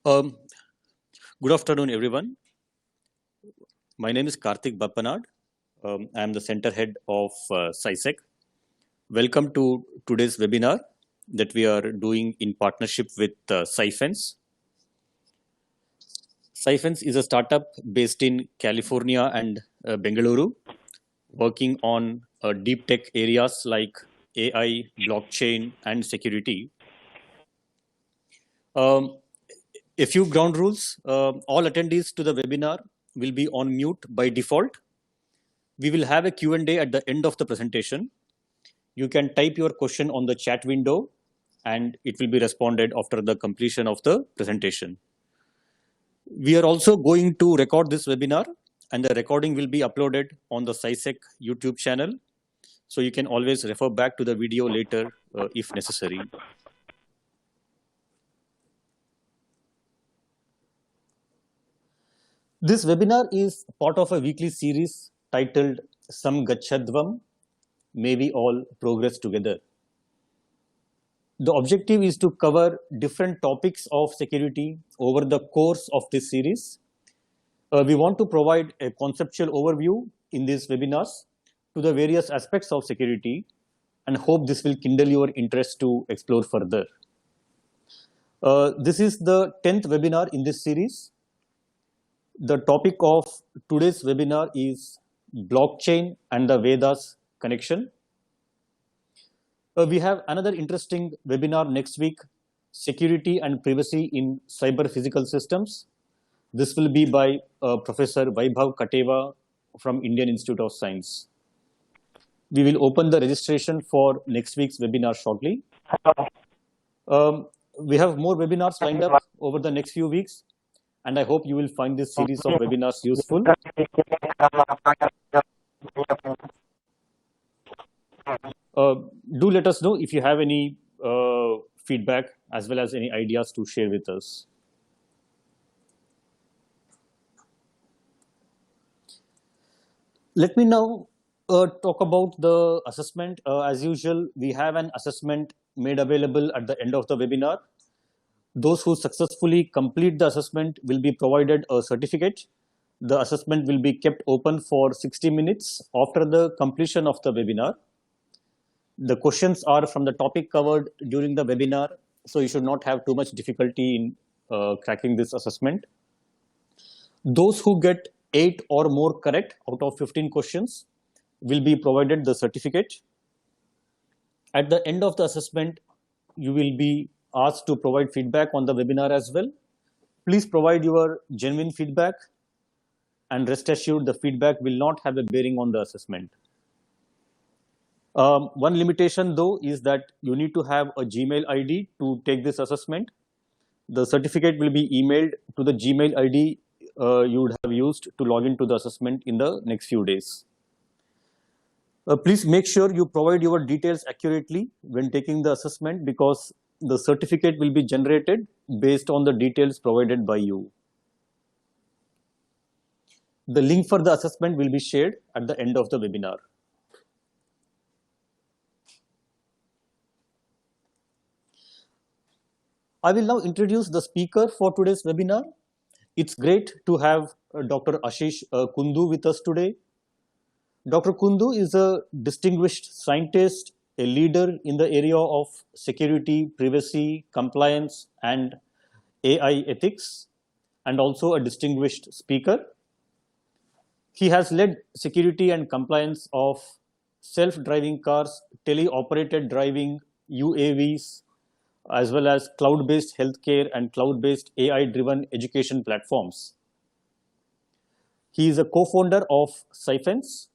Um, Good afternoon, everyone. My name is Karthik Bappanad. I am the center head of CySecK. Welcome to today's webinar that we are doing in partnership with Cyfence. Cyfence is a startup based in California and Bengaluru, working on deep tech areas like AI, blockchain, and security. A few ground rules. All attendees to the webinar will be on mute by default. We will have a Q&A at the end of the presentation. You can type your question on the chat window and it will be responded after the completion of the presentation. We are also going to record this webinar and the recording will be uploaded on the CySecK YouTube channel. So you can always refer back to the video later if necessary. This webinar is part of a weekly series titled Samgacchadhwam, May We All Progress Together. The objective is to cover different topics of security over the course of this series. We want to provide a conceptual overview in these webinars to the various aspects of security and hope this will kindle your interest to explore further. This is the 10th webinar in this series. The topic of today's webinar is blockchain and the Vedas Connection. We have another interesting webinar next week, security and privacy in cyber physical systems. This will be by Professor Vaibhav Kateva from Indian Institute of Science. We will open the registration for next week's webinar shortly. We have more webinars lined up over the next few weeks, and I hope you will find this series of webinars useful. Do let us know if you have any feedback as well as any ideas to share with us. Let me now talk about the assessment. As usual, we have an assessment made available at the end of the webinar. Those who successfully complete the assessment will be provided a certificate. The assessment will be kept open for 60 minutes after the completion of the webinar. The questions are from the topic covered during the webinar, so you should not have too much difficulty in cracking this assessment. Those who get 8 or more correct out of 15 questions will be provided the certificate. At the end of the assessment, you will be asked to provide feedback on the webinar as well. Please provide your genuine feedback and rest assured the feedback will not have a bearing on the assessment. One limitation though is that you need to have a Gmail ID to take this assessment. The certificate will be emailed to the Gmail ID you would have used to log into the assessment in the next few days. Please make sure you provide your details accurately when taking the assessment because the certificate will be generated based on the details provided by you. The link for the assessment will be shared at the end of the webinar. I will now introduce the speaker for today's webinar. It's great to have Dr. Ashish Kundu with us today. Dr. Kundu is a distinguished scientist, a leader in the area of security, privacy, compliance, and AI ethics, and also a distinguished speaker. He has led security and compliance of self-driving cars, teleoperated driving, UAVs, as well as cloud-based healthcare and cloud-based AI-driven education platforms. He is a co-founder of Cyfence,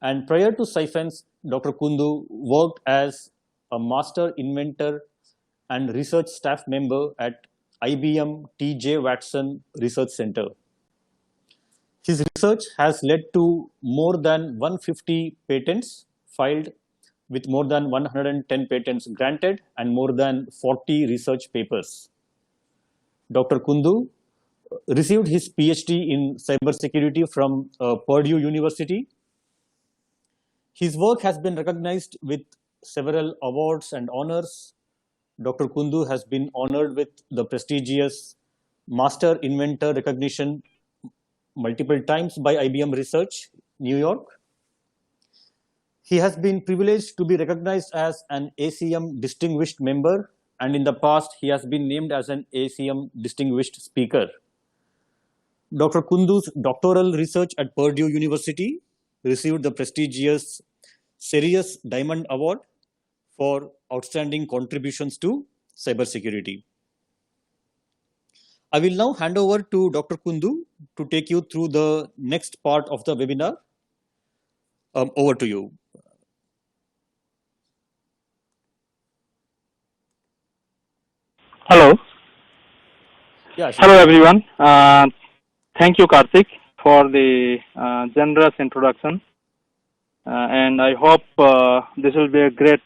and prior to Cyfence, Dr. Kundu worked as a master inventor and research staff member at IBM T.J. Watson Research Center. His research has led to more than 150 patents filed, with more than 110 patents granted and more than 40 research papers. Dr. Kundu received his PhD in cybersecurity from Purdue University. His work has been recognized with several awards and honors. Dr. Kundu has been honored with the prestigious Master Inventor recognition multiple times by IBM Research, New York. He has been privileged to be recognized as an ACM distinguished member, and in the past he has been named as an ACM distinguished speaker. Dr. Kundu's doctoral research at Purdue University received the prestigious Series Diamond Award for outstanding contributions to cybersecurity. I will now hand over to Dr. Kundu to take you through the next part of the webinar. Over to you. Hello. Yeah, hello everyone. Thank you, Karthik, for the generous introduction. And I hope this will be a great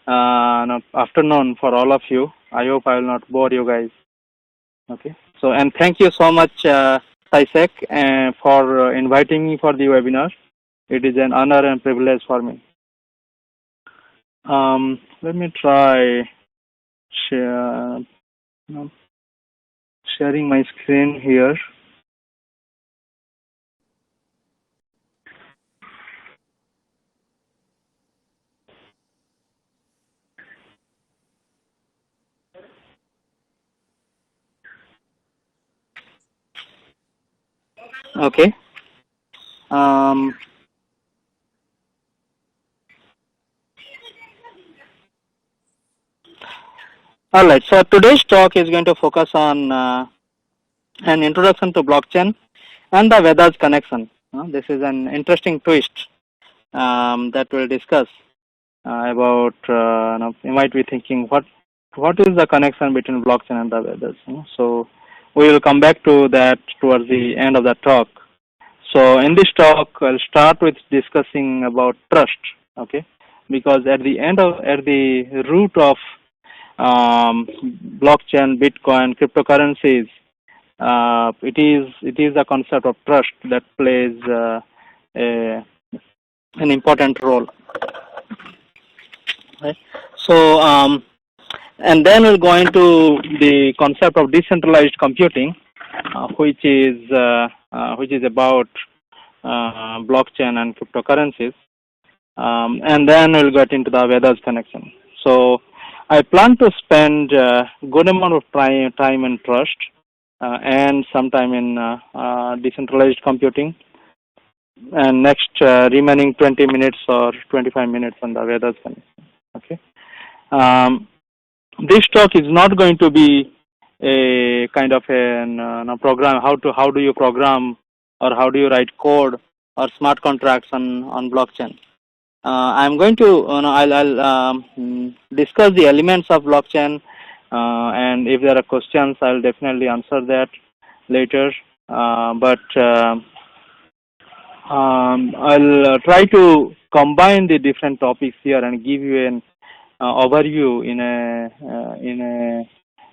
afternoon for all of you. I hope I will not bore you guys. Okay. So, and thank you so much, CySecK, for inviting me for the webinar. It is an honor and privilege for me. Let me try sharing my screen here. Okay. All right. So today's talk is going to focus on an introduction to blockchain and the Vedas Connection. This is an interesting twist that we'll discuss about. You might be thinking, what is the connection between blockchain and the Vedas? So we will come back to that towards the end of the talk. So in this talk, I'll start with discussing about trust. Okay, because at the root of blockchain, Bitcoin, cryptocurrencies, it is the concept of trust that plays an important role. Right? So, and then we'll go into the concept of decentralized computing, which is about blockchain and cryptocurrencies, and then we'll get into the Vedas connection. So, I plan to spend a good amount of time in trust and some time in decentralized computing, and next remaining 20 minutes or 25 minutes on the Vedas connection. Okay. This talk is not going to be a kind of a program. How do you program, or how do you write code or smart contracts on blockchain? I'm going to I'll discuss the elements of blockchain, and if there are questions, I'll definitely answer that later. But I'll try to combine the different topics here and give you an overview in a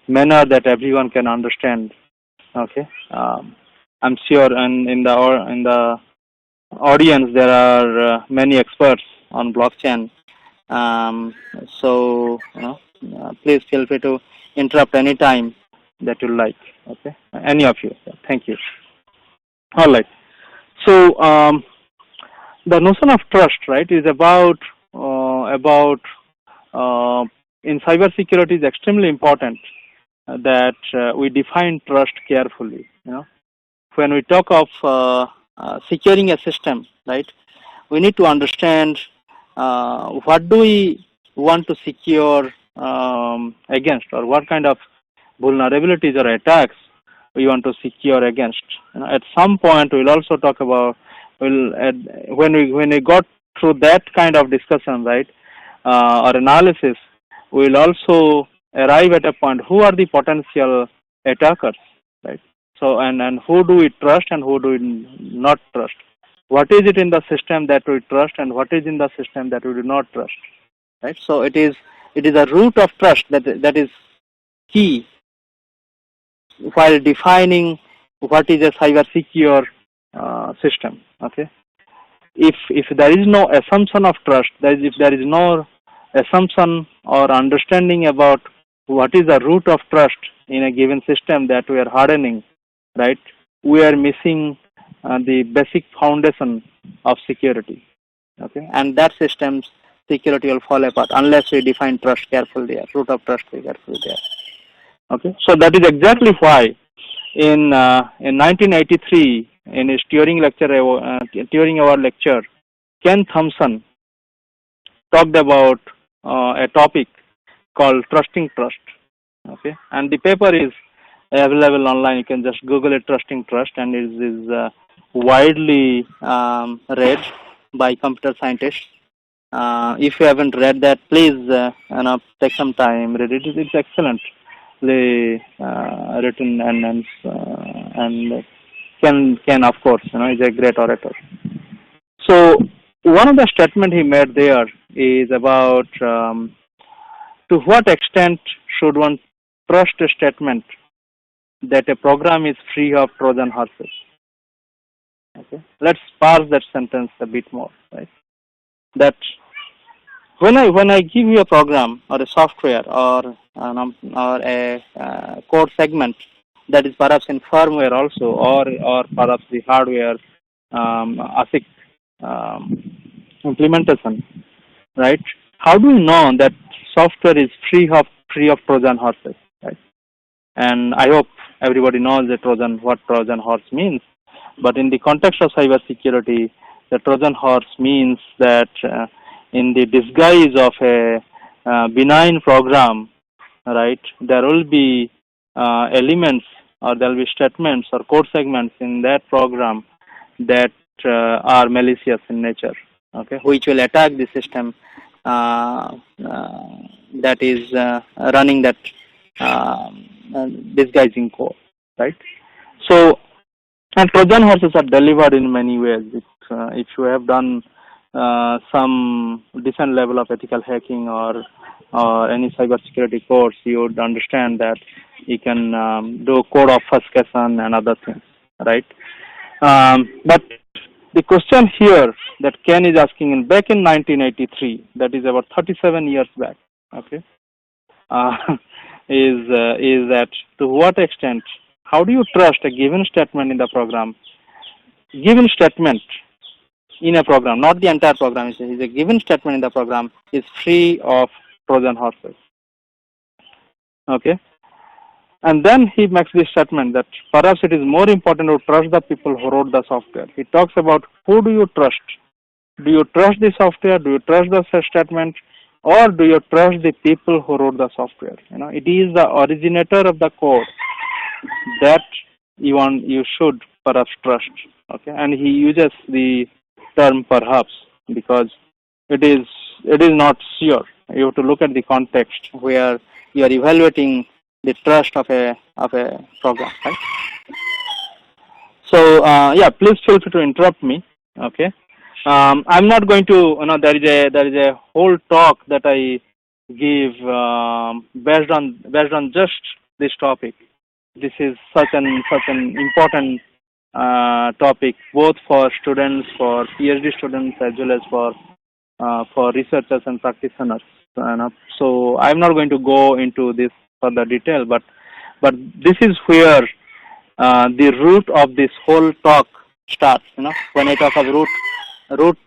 manner that everyone can understand. Okay. I'm sure, and in the audience there are many experts on blockchain. So please feel free to interrupt any time that you like. Okay, any of you. Thank you. All right. So the notion of trust, right, is about in cybersecurity is extremely important that we define trust carefully. When we talk of securing a system, right, we need to understand what do we want to secure against, or what kind of vulnerabilities or attacks we want to secure against. At some point, we'll also talk about when we got through that kind of discussion, right, or analysis, we'll also arrive at a point who are the potential attackers, right? So and who do we trust and who do we not trust? What is it in the system that we trust and what is in the system that we do not trust, right? So it is a root of trust that is key while defining what is a cyber secure system. Okay, if there is no assumption of trust, if there is no assumption or understanding about what is the root of trust, in a given system that we are hardening, right, we are missing the basic foundation of security. Okay, and that system's security will fall apart unless we define trust carefully there, root of trust carefully there. Okay, so that is exactly why in 1983 in his Turing Award lecture, Ken Thompson talked about a topic called trusting trust. Okay, and the paper is available online. You can just Google it, trusting trust, and it is widely read by computer scientists. If you haven't read that, please take some time, read it. It's excellently written, and Ken of course is a great orator. So one of the statement he made there is about to what extent should one trust a statement that a program is free of Trojan horses. Okay, let's parse that sentence a bit more. Right, that when I give you a program or a software or a code segment that is perhaps in firmware also, or perhaps the hardware ASIC implementation, right? How do we know that software is free of Trojan horses, right? And I hope everybody knows what Trojan horse means. But in the context of cybersecurity, the Trojan horse means that in the disguise of a benign program, right, there will be elements or there will be statements or code segments in that program that are malicious in nature, okay, which will attack the system that is running that disguising code, right? So, and Trojan horses are delivered in many ways. If you have done some decent level of ethical hacking or any cybersecurity course, you would understand that you can do code obfuscation and other things, right? But the question here that Ken is asking back in 1983, that is about 37 years back, okay, is that to what extent, how do you trust a given statement in the program, given statement in a program, not the entire program, is a given statement in the program is free of Trojan horses, okay? And then he makes this statement that perhaps it is more important to trust the people who wrote the software. He talks about who do you trust? Do you trust the software? Do you trust the statement? Or do you trust the people who wrote the software? It is the originator of the code that you should perhaps trust. Okay, and he uses the term perhaps because it is not sure. You have to look at the context where you are evaluating the trust of a program, right? So yeah, please feel free to interrupt me. Okay, I'm not going to. There is a whole talk that I give based on just this topic. This is such an important topic both for students, for PhD students, as well as for researchers and practitioners. So I'm not going to go into this further detail, but this is where the root of this whole talk starts. When I talk of root of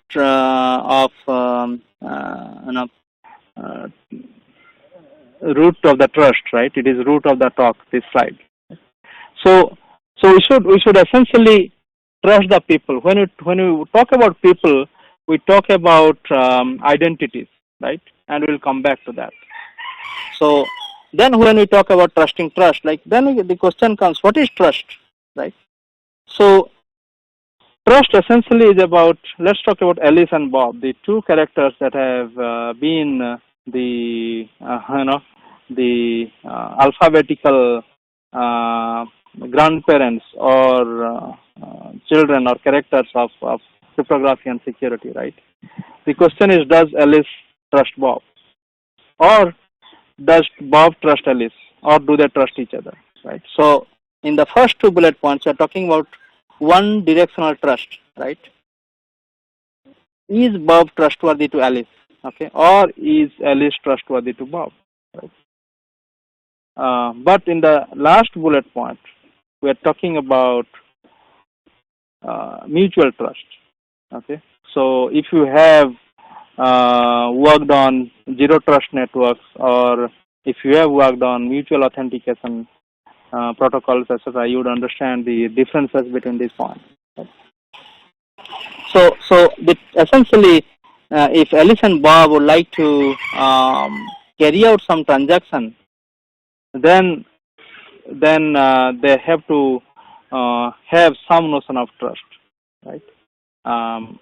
root of the trust, right? It is root of the talk. This slide. So we should essentially trust the people. When we talk about people, we talk about identities, right? And we'll come back to that. So then when we talk about trusting trust, then the question comes, what is trust, right? So trust essentially is about, let's talk about Alice and Bob, the two characters that have been the alphabetical grandparents or children or characters of cryptography and security, right? The question is, does Alice trust Bob? Or does Bob trust Alice? Or do they trust each other, right? So in the first two bullet points, we are talking about one directional trust, right? Is Bob trustworthy to Alice? Okay, or is Alice trustworthy to Bob? Right? But in the last bullet point, we are talking about mutual trust. Okay, so if you have worked on zero trust networks, or if you have worked on mutual authentication protocols, etc., you would understand the differences between these points. So essentially, if Alice and Bob would like to carry out some transaction, then they have to have some notion of trust, right? Um,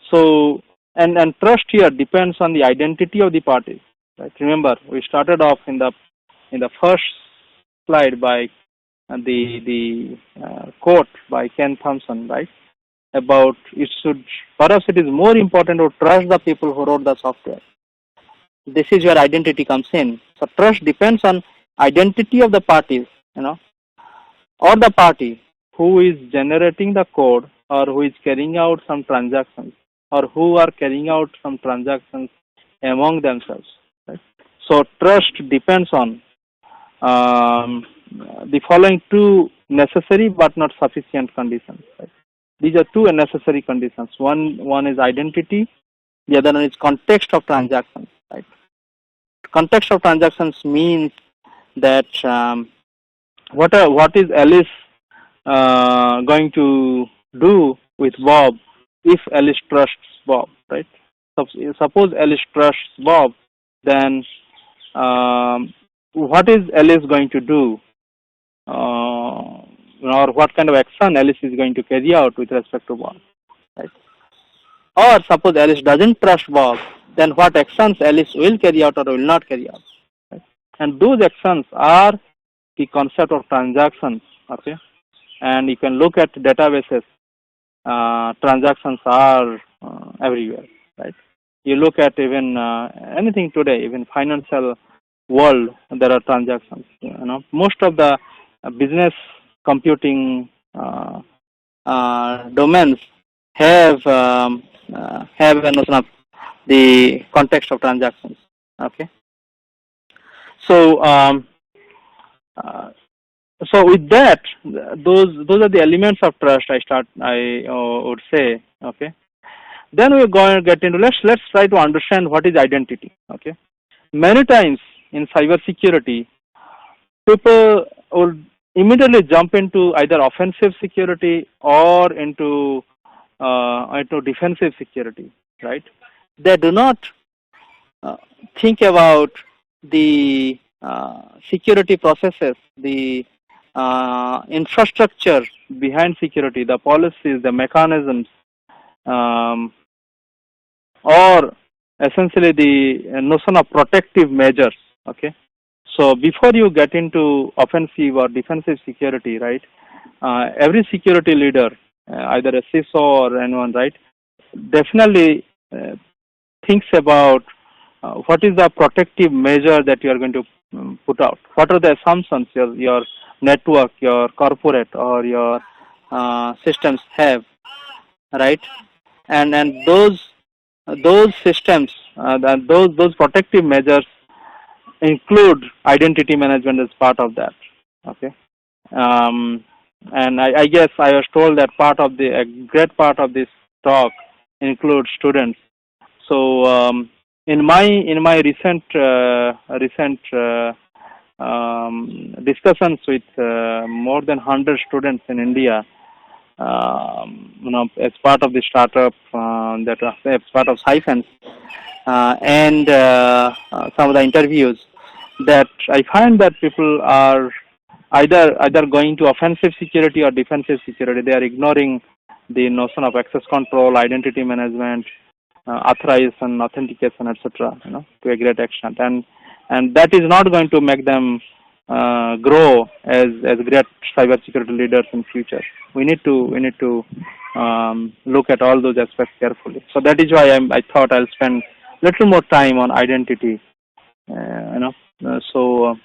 so and trust here depends on the identity of the parties, right? Remember, we started off in the first slide by the quote by Ken Thompson, right? About it should, for us it is more important to trust the people who wrote the software. This is where identity comes in. So trust depends on identity of the parties, or the party who is generating the code, or who is carrying out some transactions, or who are carrying out some transactions among themselves. Right? So trust depends on the following two necessary but not sufficient conditions. Right? These are two necessary conditions. One is identity, the other one is context of transactions. Right? Context of transactions means that what is Alice going to do with Bob if Alice trusts Bob, right? Suppose Alice trusts Bob, then what is Alice going to do, or what kind of action Alice is going to carry out with respect to Bob, right? Or suppose Alice doesn't trust Bob, then what actions Alice will carry out or will not carry out, right? And those actions are the concept of transactions, okay? And you can look at databases. Transactions are everywhere, right? You look at even anything today, even financial world, there are transactions. Most of the business computing domains have a notion of the context of transactions. Okay, so so with that, those are the elements of trust. I would say. Okay, then we're going to get into let's try to understand what is identity. Okay, many times in cybersecurity, people would immediately jump into either offensive security or into defensive security, right? They do not think about the security processes, the infrastructure behind security, the policies, the mechanisms, or essentially the notion of protective measures. Okay, so before you get into offensive or defensive security, right? Every security leader, either a CISO or anyone, right, definitely thinks about what is the protective measure that you are going to put out. What are the assumptions your network, your corporate, or your systems have, right? And those systems, those protective measures include identity management as part of that. Okay, and I guess I was told that a great part of this talk includes students. So in my recent discussions with more than 100 students in India, as part of the startup as part of CySecK, and some of the interviews, that I find that people are either going to offensive security or defensive security. They are ignoring the notion of access control, identity management, authorization, authentication, etc. To a great extent, and that is not going to make them grow as great cybersecurity leaders in future. We need to look at all those aspects carefully. So that is why I thought I'll spend little more time on identity. So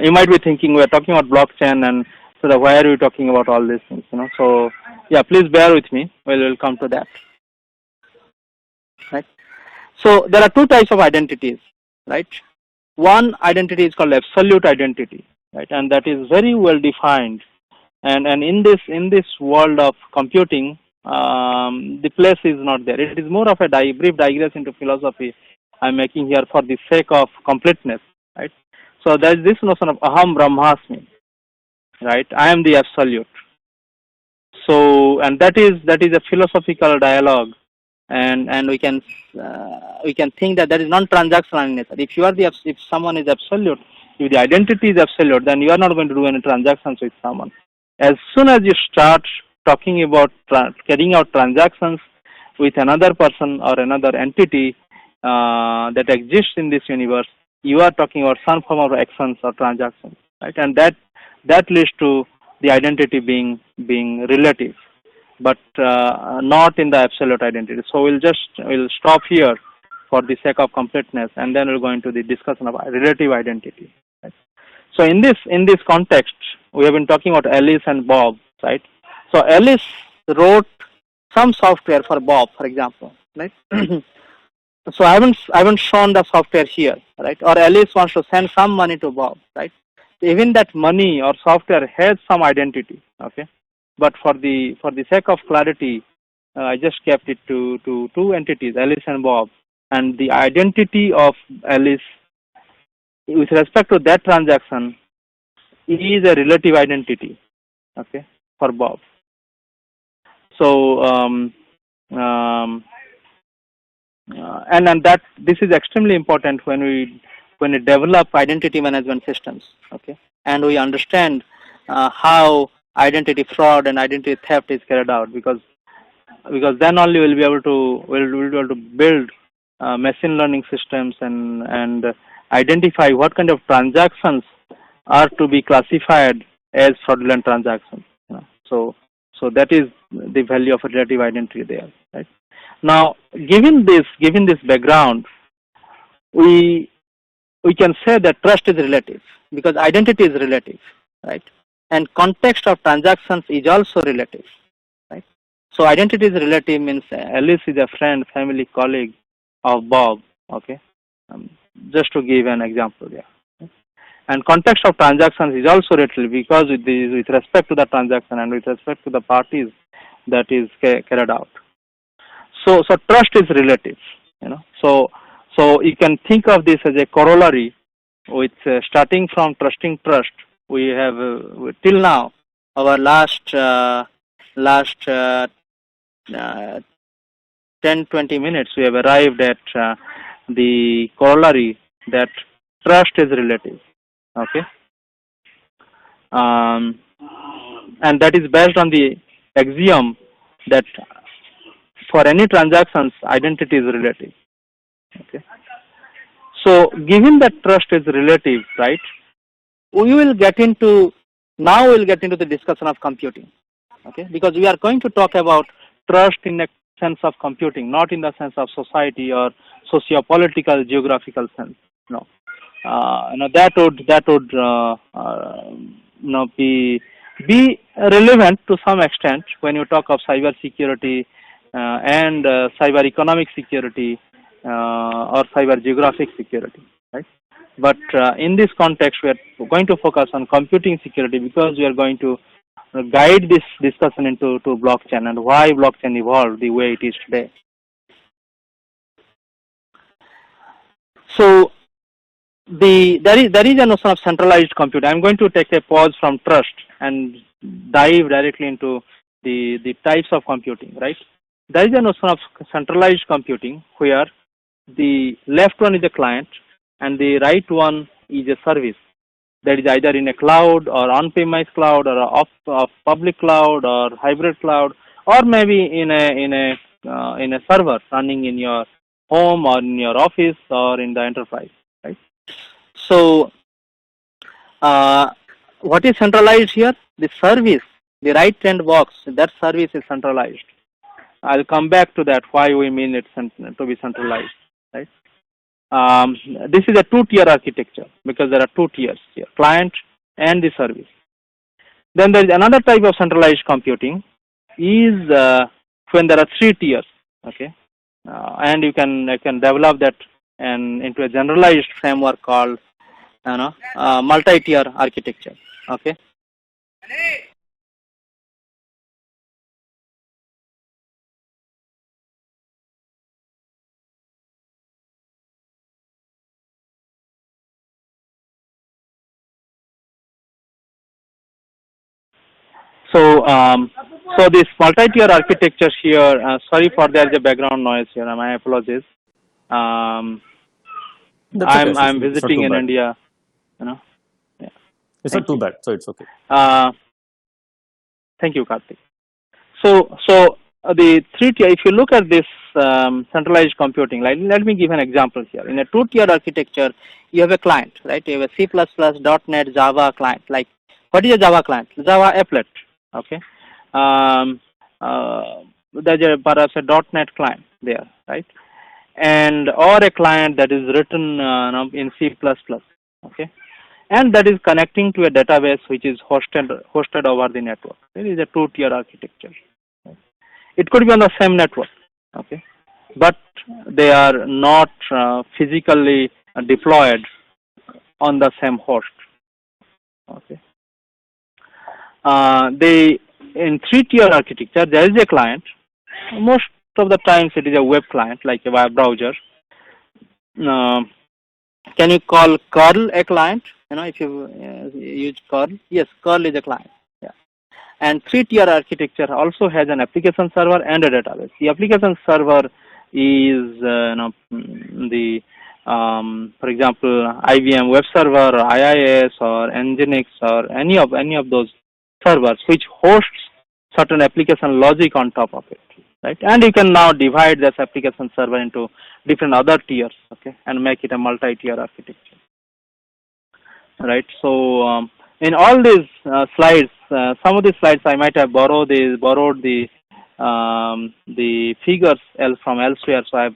you might be thinking we're talking about blockchain, and so why are we talking about all these things? So yeah, please bear with me. We'll come to that. Right. So there are two types of identities, right? One identity is called absolute identity, right? And that is very well defined. And in this world of computing, the place is not there. It is more of a brief digress into philosophy I'm making here for the sake of completeness, right? So there is this notion of aham brahmasmi, right? I am the absolute. So, and that is a philosophical dialogue, and we can think that is non-transactional in nature. If you are if someone is absolute, if the identity is absolute, then you are not going to do any transactions with someone. As soon as you start talking about carrying out transactions with another person or another entity that exists in this universe, you are talking about some form of actions or transactions, right? And that leads to the identity being relative, but not in the absolute identity. So we'll stop here for the sake of completeness, and then we'll go into the discussion of relative identity. Right? So in this context, we have been talking about Alice and Bob, right? So Alice wrote some software for Bob, for example, right? So I haven't shown the software here, right? Or Alice wants to send some money to Bob, right? Even that money or software has some identity, okay? But for the sake of clarity, I just kept it to two entities, Alice and Bob, and the identity of Alice with respect to that transaction is a relative identity, okay, for Bob. So and that this is extremely important when we develop identity management systems, okay, and we understand how identity fraud and identity theft is carried out, because then only we'll be able to build machine learning systems and identify what kind of transactions are to be classified as fraudulent transactions. You know? So that is the value of a relative identity there, right? Now, given this background, we can say that trust is relative because identity is relative, right? And context of transactions is also relative, right? So identity is relative means Alice is a friend, family, colleague of Bob, okay? Just to give an example there. And context of transactions is also relative because with respect to the transaction and with respect to the parties that is carried out. So trust is relative, you know. So you can think of this as a corollary, with starting from trusting trust. We have till now our last 10-20 minutes we have arrived at the corollary that trust is relative, okay, and that is based on the axiom that for any transactions, identity is relative. Okay. So, given that trust is relative, right? We will get into the discussion of computing. Okay, because we are going to talk about trust in the sense of computing, not in the sense of society or socio-political, geographical sense. No, that would be relevant to some extent when you talk of cyber security and cyber economic security or cyber geographic security, right? But in this context, we are going to focus on computing security because we are going to guide this discussion into blockchain and why blockchain evolved the way it is today. So there is a notion of centralized computing. I'm going to take a pause from trust and dive directly into the types of computing, right? There is a notion of centralized computing where the left one is a client and the right one is a service that is either in a cloud or on-premise cloud or off public cloud or hybrid cloud, or maybe in a server running in your home or in your office or in the enterprise, right? So what is centralized here? The service, the right hand box, that service is centralized. I'll come back to that, why we mean it to be centralized, right? This is a two-tier architecture because there are two tiers here, client and the service. Then there is another type of centralized computing is when there are three tiers, okay? And you can develop that and into a generalized framework called multi-tier architecture. Okay. So this multi-tier architecture here. Sorry for there is a background noise here. My apologies. That's okay, I'm Ashish. It's not visiting too in bad. India. Yeah. It's Thank not too you. bad, so it's okay. Thank you, Karthik. So the three-tier. If you look at this centralized computing, like let me give an example here. In a two-tier architecture, you have a client, right? You have a C++, .NET, Java client. Like, what is a Java client? Java applet. Okay. Um, there's perhaps a .NET client there, right? And or a client that is written in C++. Okay. And that is connecting to a database which is hosted over the network. It is a two-tier architecture. It could be on the same network, okay, but they are not physically deployed on the same host. Okay. They in three-tier architecture there is a client. Most of the times it is a web client like a web browser. Can you call curl a client? If you use curl, yes, curl is a client. Yeah. And three-tier architecture also has an application server and a database. The application server is for example, IBM Web Server or IIS or Nginx or any of those servers which hosts certain application logic on top of it, right? And you can now divide this application server into different other tiers, okay, and make it a multi-tier architecture, right? So in all these slides, some of the slides I might have borrowed the figures from elsewhere, so I've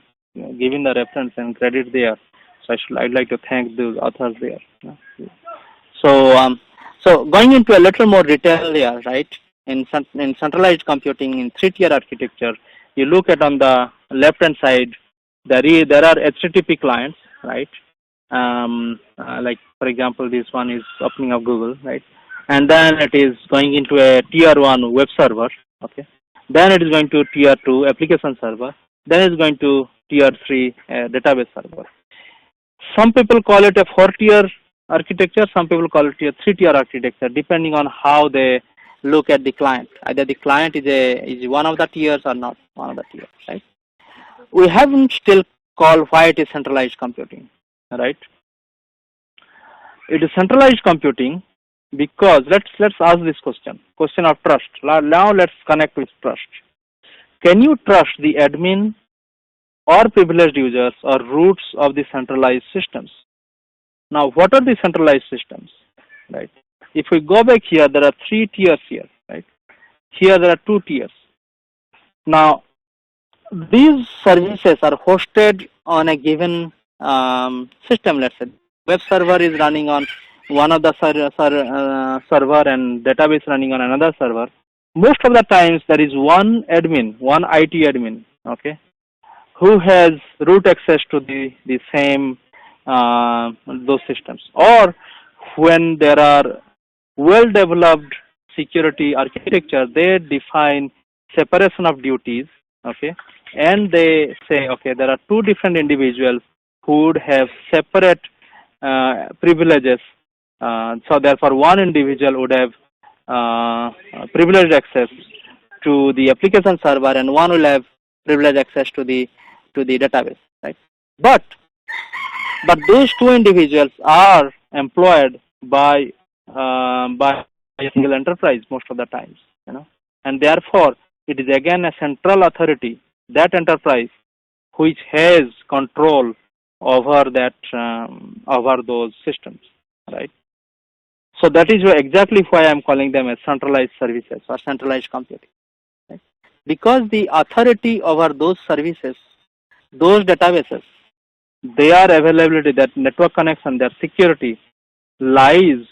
given the reference and credit there. So I'd like to thank the authors there. So going into a little more detail here, right? In centralized computing in three-tier architecture, you look at on the left-hand side, there are HTTP clients, right? Like for example, this one is opening up Google, right? And then it is going into a tier 1 web server, okay? Then it is going to tier 2 application server. Then it is going to tier 3 database server. Some people call it a 4-tier architecture. Some people call it a 3-tier architecture, depending on how they look at the client. Either the client is one of the tiers or not one of the tiers, right? We haven't still called why it is centralized computing, right? It is centralized computing because let's ask this question of trust. Now let's connect with trust. Can you trust the admin or privileged users or roots of the centralized systems? Now, what are the centralized systems, right? If we go back here, there are 3 tiers here, right? Here there are 2 tiers. Now, these services are hosted on a given system. Let's say web server is running on one of the server and database running on another server. Most of the times there is one IT admin, okay, who has root access to the same those systems. Or when there are well-developed security architecture, they define separation of duties, okay, and they say, okay, there are 2 different individuals who would have separate privileges. So therefore, one individual would have privileged access to the application server, and one will have privileged access to the database, right? But those 2 individuals are employed by a single enterprise most of the times, and therefore it is again a central authority, that enterprise, which has control over that over those systems, right? So that is exactly why I am calling them as centralized services or centralized computing, right? Because the authority over those services, those databases, their availability, that network connection, their security lies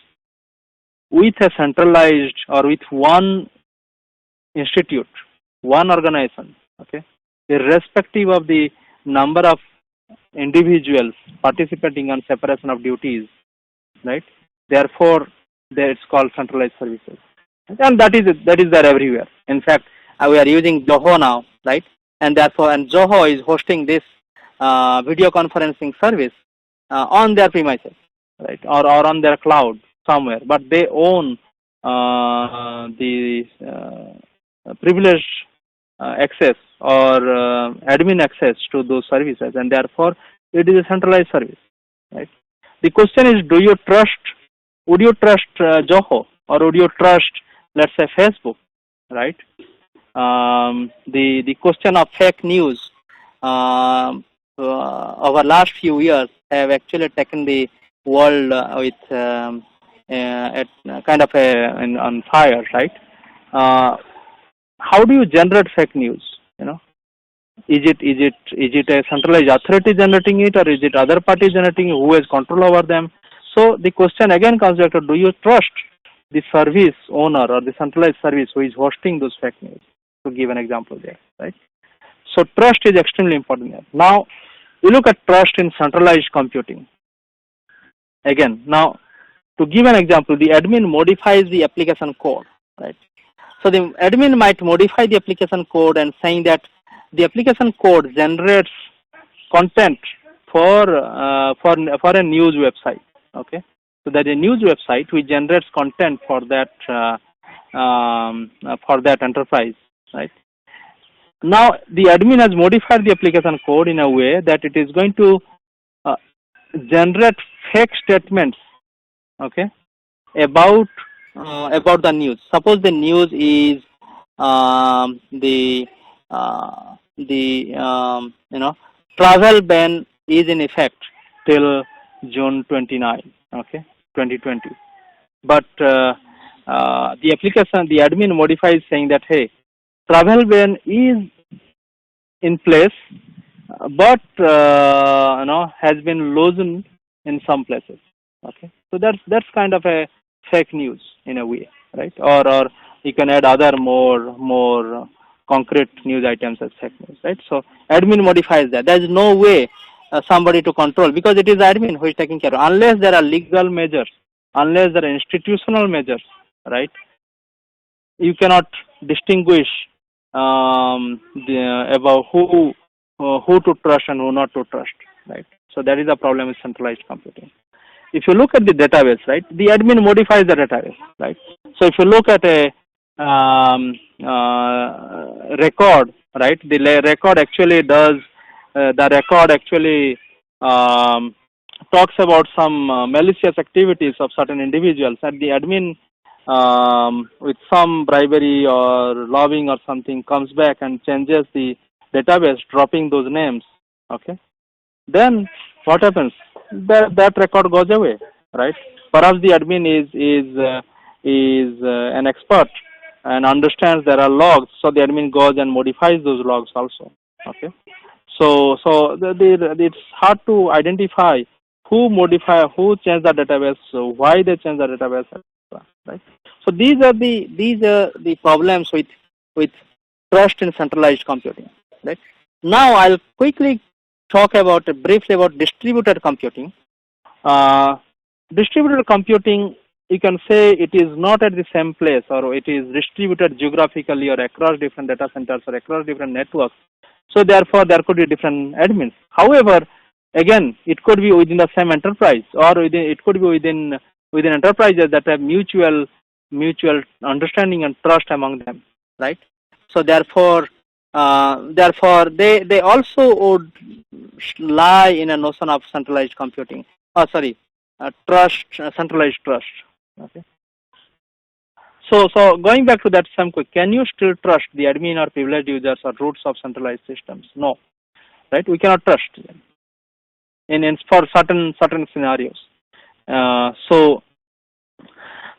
with a centralized or with one institute, one organization, okay, irrespective of the number of individuals participating on separation of duties, right? Therefore, it's called centralized services, and that is there everywhere. In fact, we are using Zoho now, right? And therefore, and Zoho is hosting this video conferencing service on their premises, right, or on their cloud somewhere. But they own the privileged access or admin access to those services, and therefore it is a centralized service, right? The question is, would you trust Zoho, or would you trust, let's say, Facebook, right? The question of fake news over last few years have actually taken the world with kind of on fire, right? How do you generate fake news? Is it a centralized authority generating it, or is it other parties generating it? Who has control over them? So the question again comes back to, do you trust the service owner or the centralized service who is hosting those fake news? To give an example there, right? So trust is extremely important here. Now, you look at trust in centralized computing. Again, now, to give an example, the admin modifies the application code, right? So the admin might modify the application code and saying that the application code generates content for a news website. Okay, so that a news website which generates content for that enterprise, right? Now the admin has modified the application code in a way that it is going to generate fake statements, okay, about the news. Suppose the news is travel ban is in effect till June 29, okay, 2020. But the admin modifies saying that, hey, travel ban is in place, but has been loosened in some places. Okay, so that's kind of a fake news in a way, right? Or you can add other more concrete news items as fake news, right? So admin modifies that. There is no way somebody to control, because it is admin who is taking care of, unless there are legal measures, unless there are institutional measures, right? You cannot distinguish about who to trust and who not to trust, right? So that is the problem with centralized computing. If you look at the database, right, the admin modifies the database, right? So if you look at a record, right, the record actually does, talks about some malicious activities of certain individuals, and the admin with some bribery or lobbying or something comes back and changes the database, dropping those names, okay, then what happens? That record goes away, right? Perhaps the admin is an expert and understands there are logs, so the admin goes and modifies those logs also, okay. So it's hard to identify who changed the database, why they changed the database, right? So these are the problems with trust in centralized computing, right? Now I'll quickly talk briefly about distributed computing. Distributed computing, you can say it is not at the same place, or it is distributed geographically or across different data centers or across different networks. So therefore, there could be different admins. However, again, it could be within the same enterprise, or it could be within enterprises that have mutual understanding and trust among them, right? So therefore, they also would lie in a notion of centralized computing. Centralized trust. Okay. So going back to that same quick, can you still trust the admin or privileged users or roots of centralized systems? No, right? We cannot trust them for certain scenarios. So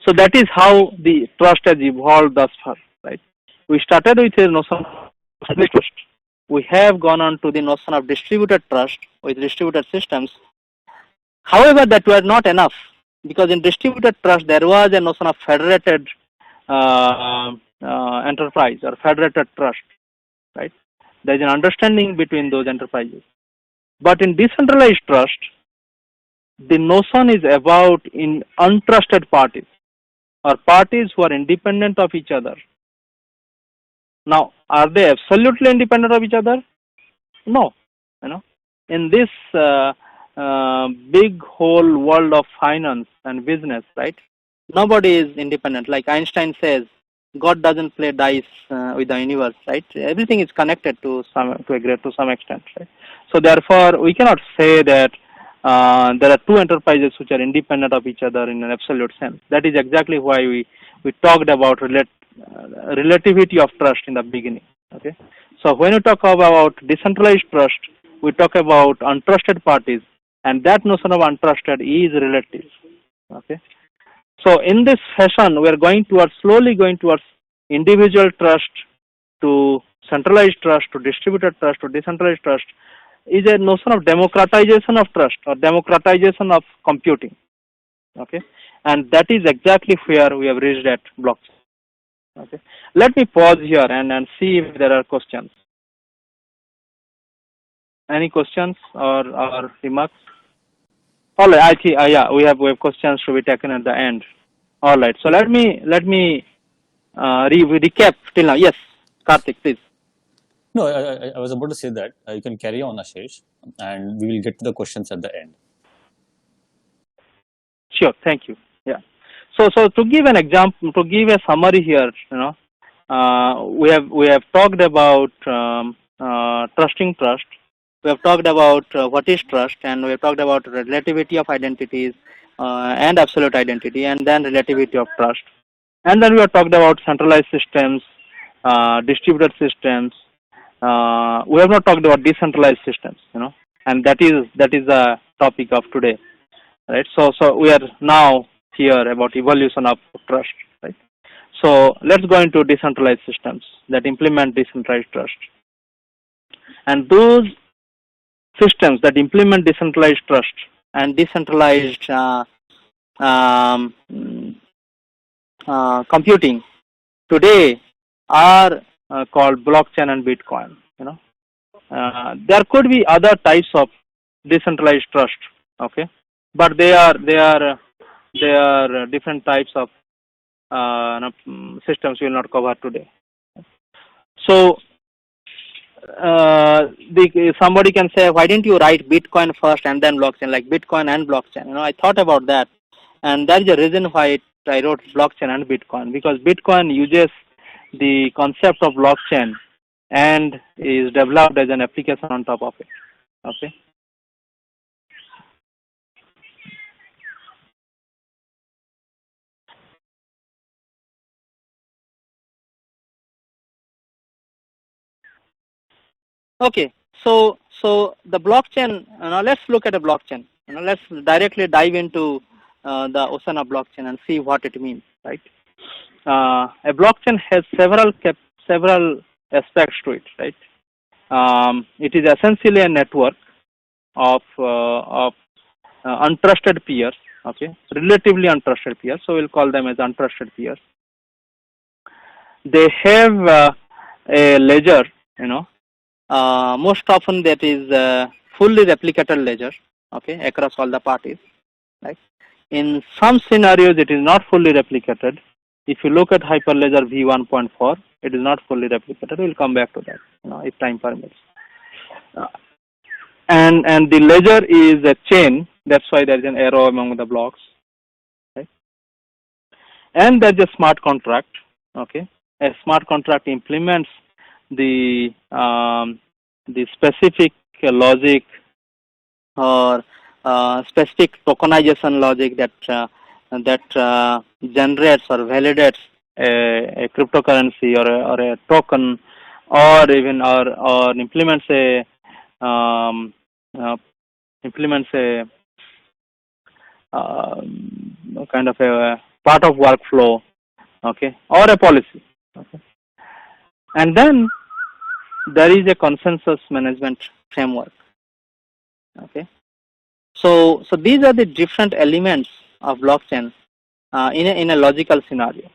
that is how the trust has evolved thus far, right? We started with a notion of trust. We have gone on to the notion of distributed trust with distributed systems. However, that was not enough, because in distributed trust there was a notion of federated enterprise or federated trust, right? There is an understanding between those enterprises. But in decentralized trust, the notion is about in untrusted parties or parties who are independent of each other. Now, are they absolutely independent of each other? No. In this big whole world of finance and business, right? Nobody is independent. Like Einstein says, God doesn't play dice with the universe, right? Everything is connected to some extent, right? So therefore, we cannot say that there are two enterprises which are independent of each other in an absolute sense. That is exactly why we talked about relativity of trust in the beginning. Okay. So when we talk about decentralized trust, we talk about untrusted parties, and that notion of untrusted is relative. Okay. So in this fashion, we are slowly going towards individual trust to centralized trust to distributed trust to decentralized trust is a notion of democratization of trust or democratization of computing. Okay, and that is exactly where we have reached at blockchain. Okay, let me pause here and see if there are questions. Any questions or remarks? All right, I think yeah, we have questions to be taken at the end. All right, so let me recap till now. Yes, Karthik, please. No, I was about to say that you can carry on, Ashish, and we will get to the questions at the end. Sure, thank you. Yeah. So to give an example, to give a summary here, we have talked about trusting trust. We have talked about what is trust, and we have talked about relativity of identities and absolute identity, and then relativity of trust. And then we have talked about centralized systems, distributed systems. We have not talked about decentralized systems, and that is the topic of today, right? So we are now here about evolution of trust, right? So let's go into decentralized systems that implement decentralized trust, and those systems that implement decentralized trust and decentralized computing today are called blockchain and Bitcoin. There could be other types of decentralized trust, okay, but they are different types of systems we will not cover today. So somebody can say, why didn't you write Bitcoin first and then blockchain, like Bitcoin and blockchain? I thought about that, and that is the reason why I wrote blockchain and Bitcoin, because Bitcoin uses the concept of blockchain and is developed as an application on top of it. Okay. Okay, so the blockchain. Now let's look at a blockchain. Let's directly dive into the ocean of blockchain and see what it means. Right. A blockchain has several aspects to it. Right. It is essentially a network of untrusted peers. Okay, relatively untrusted peers. So we'll call them as untrusted peers. They have a ledger. Most often that is fully replicated ledger, okay, across all the parties, right? In some scenarios, it is not fully replicated. If you look at Hyperledger v1.4, it is not fully replicated. We'll come back to that, if time permits. And the ledger is a chain. That's why there is an arrow among the blocks, right? And there's a smart contract. Okay, a smart contract implements the specific logic or specific tokenization logic that generates or validates a cryptocurrency or a token, or even or implements a kind of a part of workflow, okay, or a policy, okay. And then there is a consensus management framework, okay. So these are the different elements of blockchain in a logical scenario.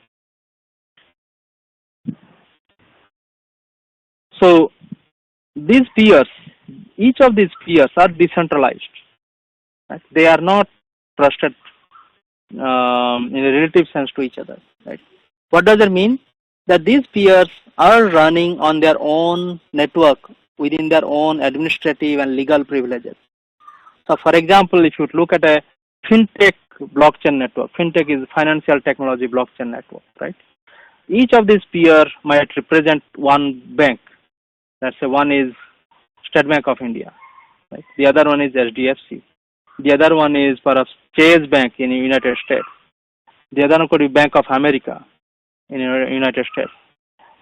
So these peers each of these peers are decentralized. Right? They are not trusted in a relative sense to each other. Right? What does it mean? That these peers are running on their own network within their own administrative and legal privileges. So, for example, if you look at a fintech blockchain network, fintech is financial technology blockchain network, right? Each of these peers might represent one bank. Let's say one is State Bank of India, right? The other one is HDFC. The other one is perhaps Chase Bank in the United States. The other one could be Bank of America in the United States.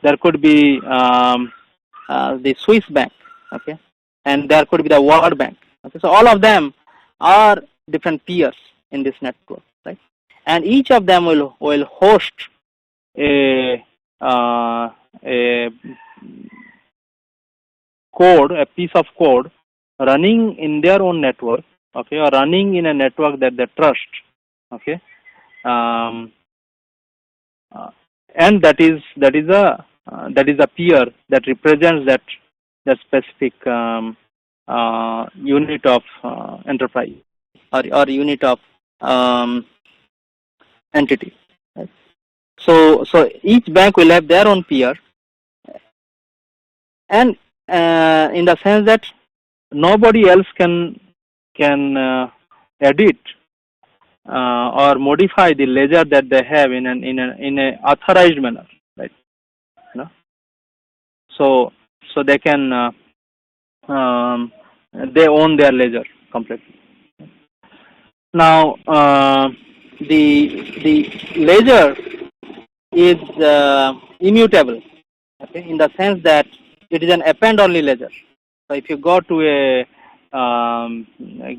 There could be the Swiss Bank, okay, and there could be the World Bank. Okay, so all of them are different peers in this network, right? And each of them will host a code, a piece of code running in their own network, okay, or running in a network that they trust, okay, and that is a peer that represents that specific unit of enterprise or unit of entity. Right? So each bank will have their own peer, and in the sense that nobody else can edit or modify the ledger that they have in an authorized manner, right? You know? So they can they own their ledger completely. Now the ledger is immutable, okay, in the sense that it is an append-only ledger. So if you go to a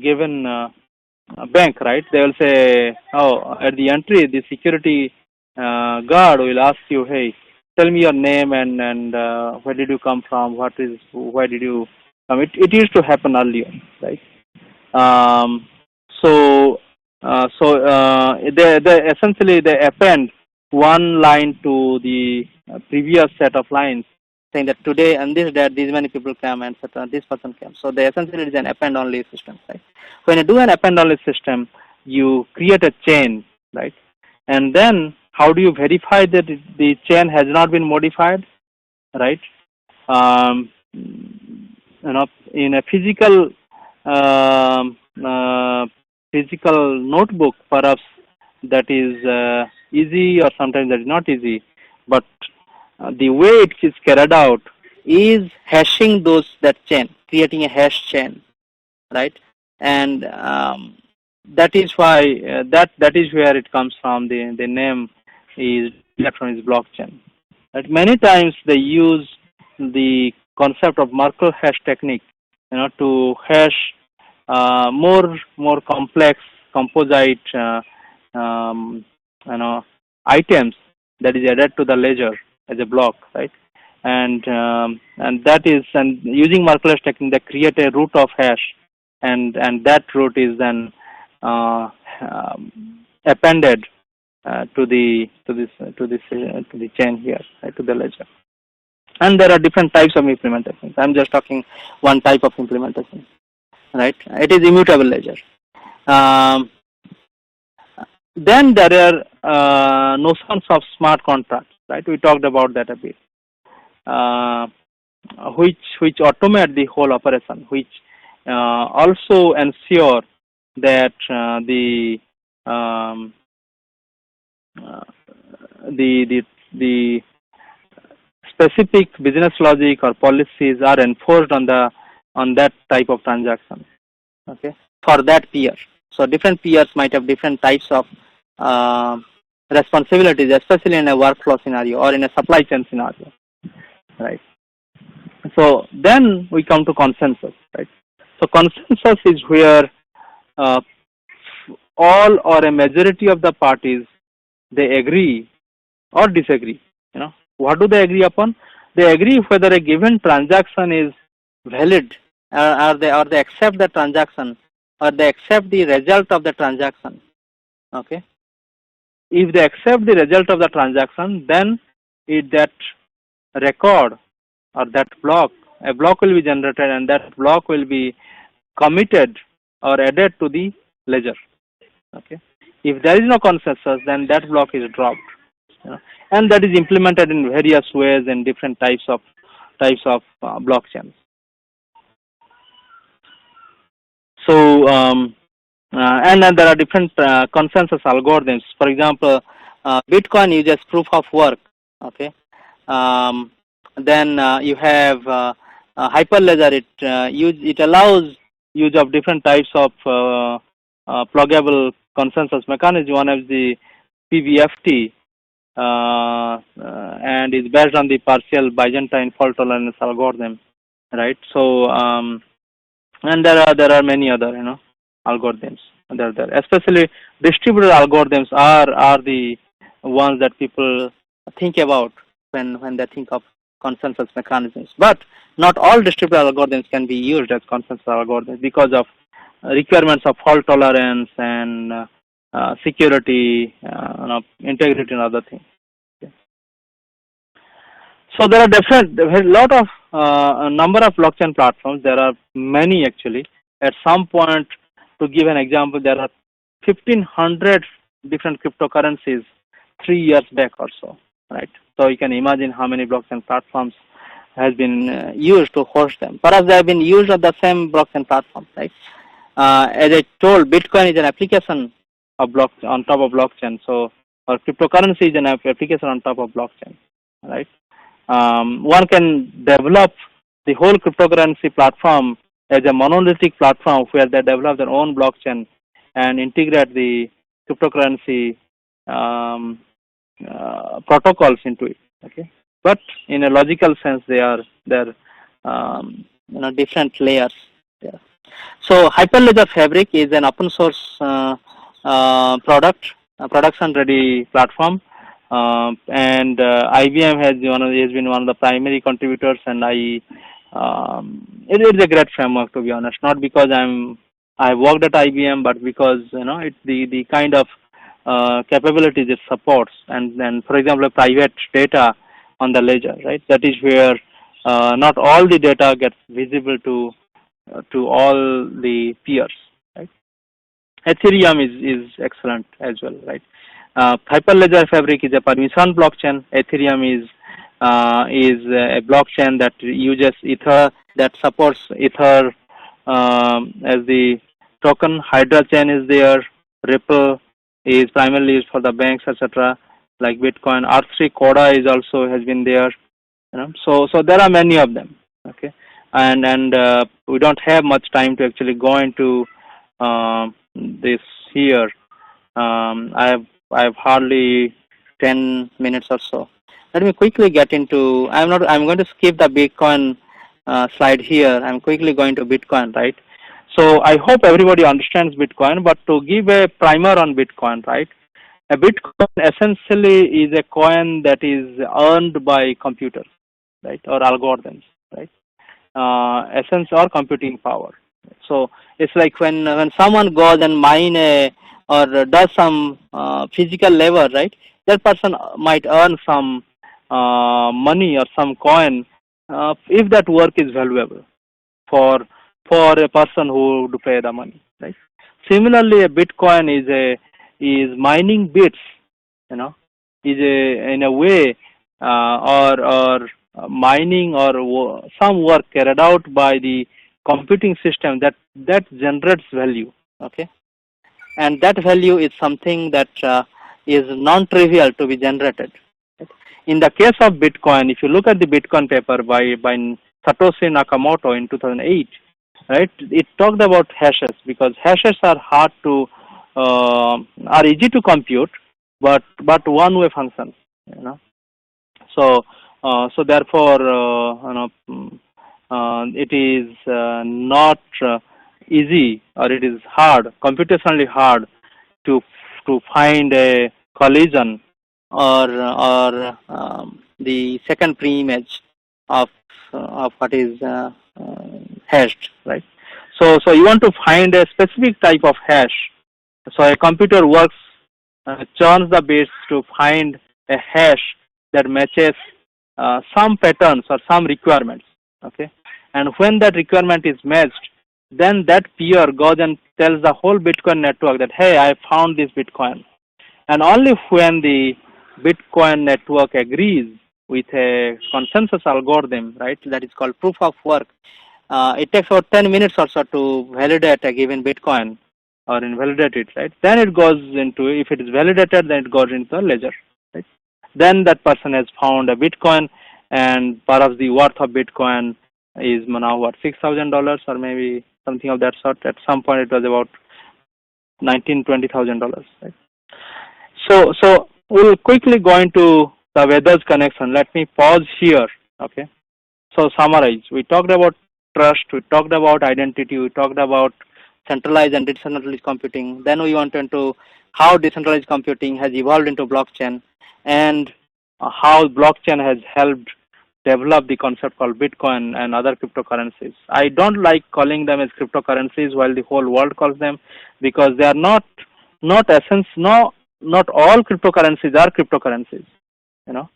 given bank, right, they will say, oh, at the entry, the security guard will ask you, hey, tell me your name and where did you come from, why did you come. It used to happen earlier, right? They essentially they append one line to the previous set of lines, saying that today and this date these many people came and etc. This person came. So they essentially is an append-only system, right? When you do an append-only system, you create a chain, right? And then how do you verify that the chain has not been modified, right? In a physical notebook, perhaps that is easy, or sometimes that is not easy. But the way it is carried out is hashing that chain, creating a hash chain, right? And that is why that is where it comes from. The name is electronic blockchain. Right? Many times they use the concept of Merkle hash technique, to hash more complex composite items that is added to the ledger as a block, right? And using Merkle hash technique, they create a root of hash, and that root is then appended to the chain here, right, to the ledger. And there are different types of implementations. I'm just talking one type of implementation, right? It is immutable ledger. Then there are notions of smart contracts, right? We talked about that a bit, which automate the whole operation, which also ensure that the specific business logic or policies are enforced on that type of transaction, okay, for that peer. So different peers might have different types of responsibilities, especially in a workflow scenario or in a supply chain scenario, right? So then we come to consensus, right? So consensus is where all or a majority of the parties, they agree or disagree. What do they agree upon? They agree whether a given transaction is valid, or they accept the transaction, or they accept the result of the transaction. Okay. If they accept the result of the transaction, then that record or that block a block will be generated, and that block will be committed or added to the ledger. Okay. If there is no consensus, then that block is dropped, and that is implemented in various ways in different types of blockchains. So and then there are different consensus algorithms. For example, Bitcoin uses proof of work. Okay. Then you have Hyperledger. It allows use of different types of pluggable consensus mechanism. One is the PBFT, and is based on the partial Byzantine fault tolerance algorithm, right? So and there are many other algorithms. There, especially distributed algorithms are the ones that people think about when they think of consensus mechanisms. But not all distributed algorithms can be used as consensus algorithms because of requirements of fault tolerance and security, integrity, and other things. Okay. So there are a lot of number of blockchain platforms. There are many actually. At some point, to give an example, there are 1,500 different cryptocurrencies 3 years back or so, right? So you can imagine how many blockchain platforms has been used to host them. Perhaps they have been used on the same blockchain platform, right? As I told, Bitcoin is an application of on top of blockchain. So, or cryptocurrency is an application on top of blockchain, right? One can develop the whole cryptocurrency platform as a monolithic platform where they develop their own blockchain and integrate the cryptocurrency protocols into it. Okay, but in a logical sense, they're different layers. Yeah. So Hyperledger Fabric is an open source product, a production ready platform, and IBM has been one of the primary contributors, and it is a great framework, to be honest. Not because I worked at IBM, but because it's the kind of capabilities it supports, and then for example private data on the ledger, right? That is where not all the data gets visible to all the peers, right? Ethereum is excellent as well, right? Hyperledger Fabric is a permission blockchain. Ethereum is a blockchain that uses Ether, that supports Ether as the token. Hydra chain is there. Ripple is primarily used for the banks, etc., like Bitcoin. R3 Coda is also has been there. So there are many of them. Okay, and we don't have much time to actually go into this here. I have hardly 10 minutes or so. Let me quickly get into. I'm going to skip the Bitcoin slide here. I'm quickly going to Bitcoin, right? So I hope everybody understands Bitcoin. But to give a primer on Bitcoin, right? A Bitcoin essentially is a coin that is earned by computers, right, or algorithms, right? Essence or computing power. So it's like when someone goes and mine or does some physical labor, right? That person might earn some money or some coin if that work is valuable for a person who would pay the money, right? Similarly, a Bitcoin is mining bits, is in a way or mining or some work carried out by the computing system that generates value. Okay, and that value is something that is non-trivial to be generated. In the case of Bitcoin, if you look at the Bitcoin paper by Satoshi Nakamoto in 2008, right, it talked about hashes because hashes are hard to are easy to compute, but one-way functions. So therefore it is not easy, or it is hard, computationally hard to find a collision or the second pre-image of what is hashed, right? So you want to find a specific type of hash. So a computer works, churns the bits to find a hash that matches some patterns or some requirements. Okay, And when that requirement is matched, then that peer goes and tells the whole Bitcoin network that, hey, I found this Bitcoin. And only when the Bitcoin network agrees with a consensus algorithm, right, that is called proof of work, it takes about 10 minutes or so to validate a given Bitcoin or invalidate it, right? Then it goes into, if it is validated, then it goes into a ledger, right? Then that person has found a Bitcoin, and perhaps the worth of Bitcoin is now what, $6,000 or maybe something of that sort. At some point, it was about $20,000, right? So we'll quickly go into the Vedas connection. Let me pause here. Okay. So summarize. We talked about trust. We talked about identity. We talked about centralized and decentralized computing. Then we went into how decentralized computing has evolved into blockchain, and how blockchain has helped develop the concept called Bitcoin and other cryptocurrencies. I don't like calling them as cryptocurrencies while the whole world calls them, because they are not essence. No, not all cryptocurrencies are cryptocurrencies. You know,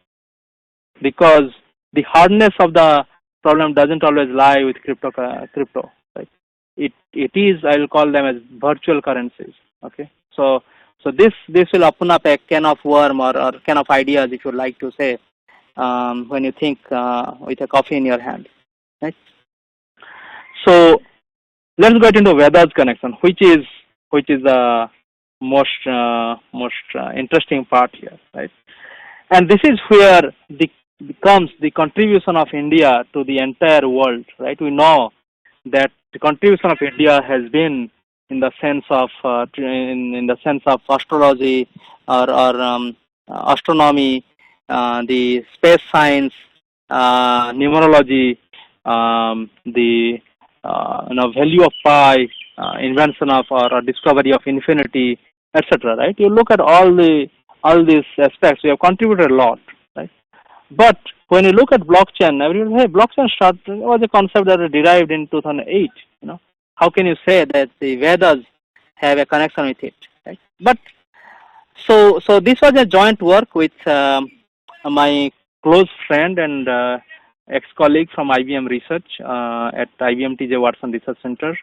because the hardness of the problem doesn't always lie with crypto, right? It is, I'll call them as virtual currencies. Okay, so this will open up a can of worm, or can of ideas, if you like to say, when you think with a coffee in your hand, right? So let's get into Vedas connection, which is the most interesting part here, right? And this is where becomes the contribution of India to the entire world, right? We know that the contribution of India has been in the sense of in the sense of astrology, or astronomy, the space science, numerology, the value of pi, invention of, or discovery of infinity, etc. Right? You look at all these aspects, we have contributed a lot, right? But when you look at blockchain, everyone say, hey, blockchain was a concept that was derived in 2008. How can you say that the Vedas have a connection with it, right? But so this was a joint work with my close friend and ex-colleague from IBM Research at IBM TJ Watson Research Center.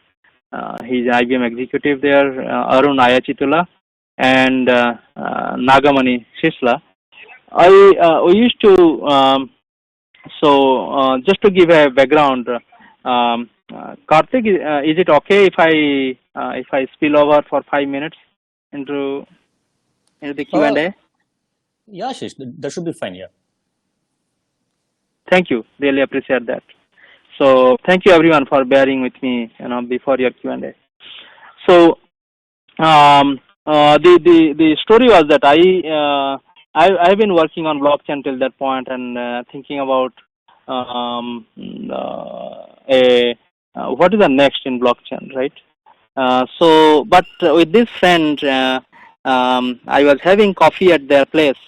He's an IBM executive there, Arun Ayachitula, and Nagamani Shisla. We used to, just to give a background, Karthik, is it okay if I spill over for 5 minutes into the Q&A? Yeah, Ashish, that should be fine. Yeah. Thank you. Really appreciate that. So thank you everyone for bearing with me, before your Q&A. So the story was that I've been working on blockchain till that point, and thinking about what is the next in blockchain, right? But with this friend, I was having coffee at their place,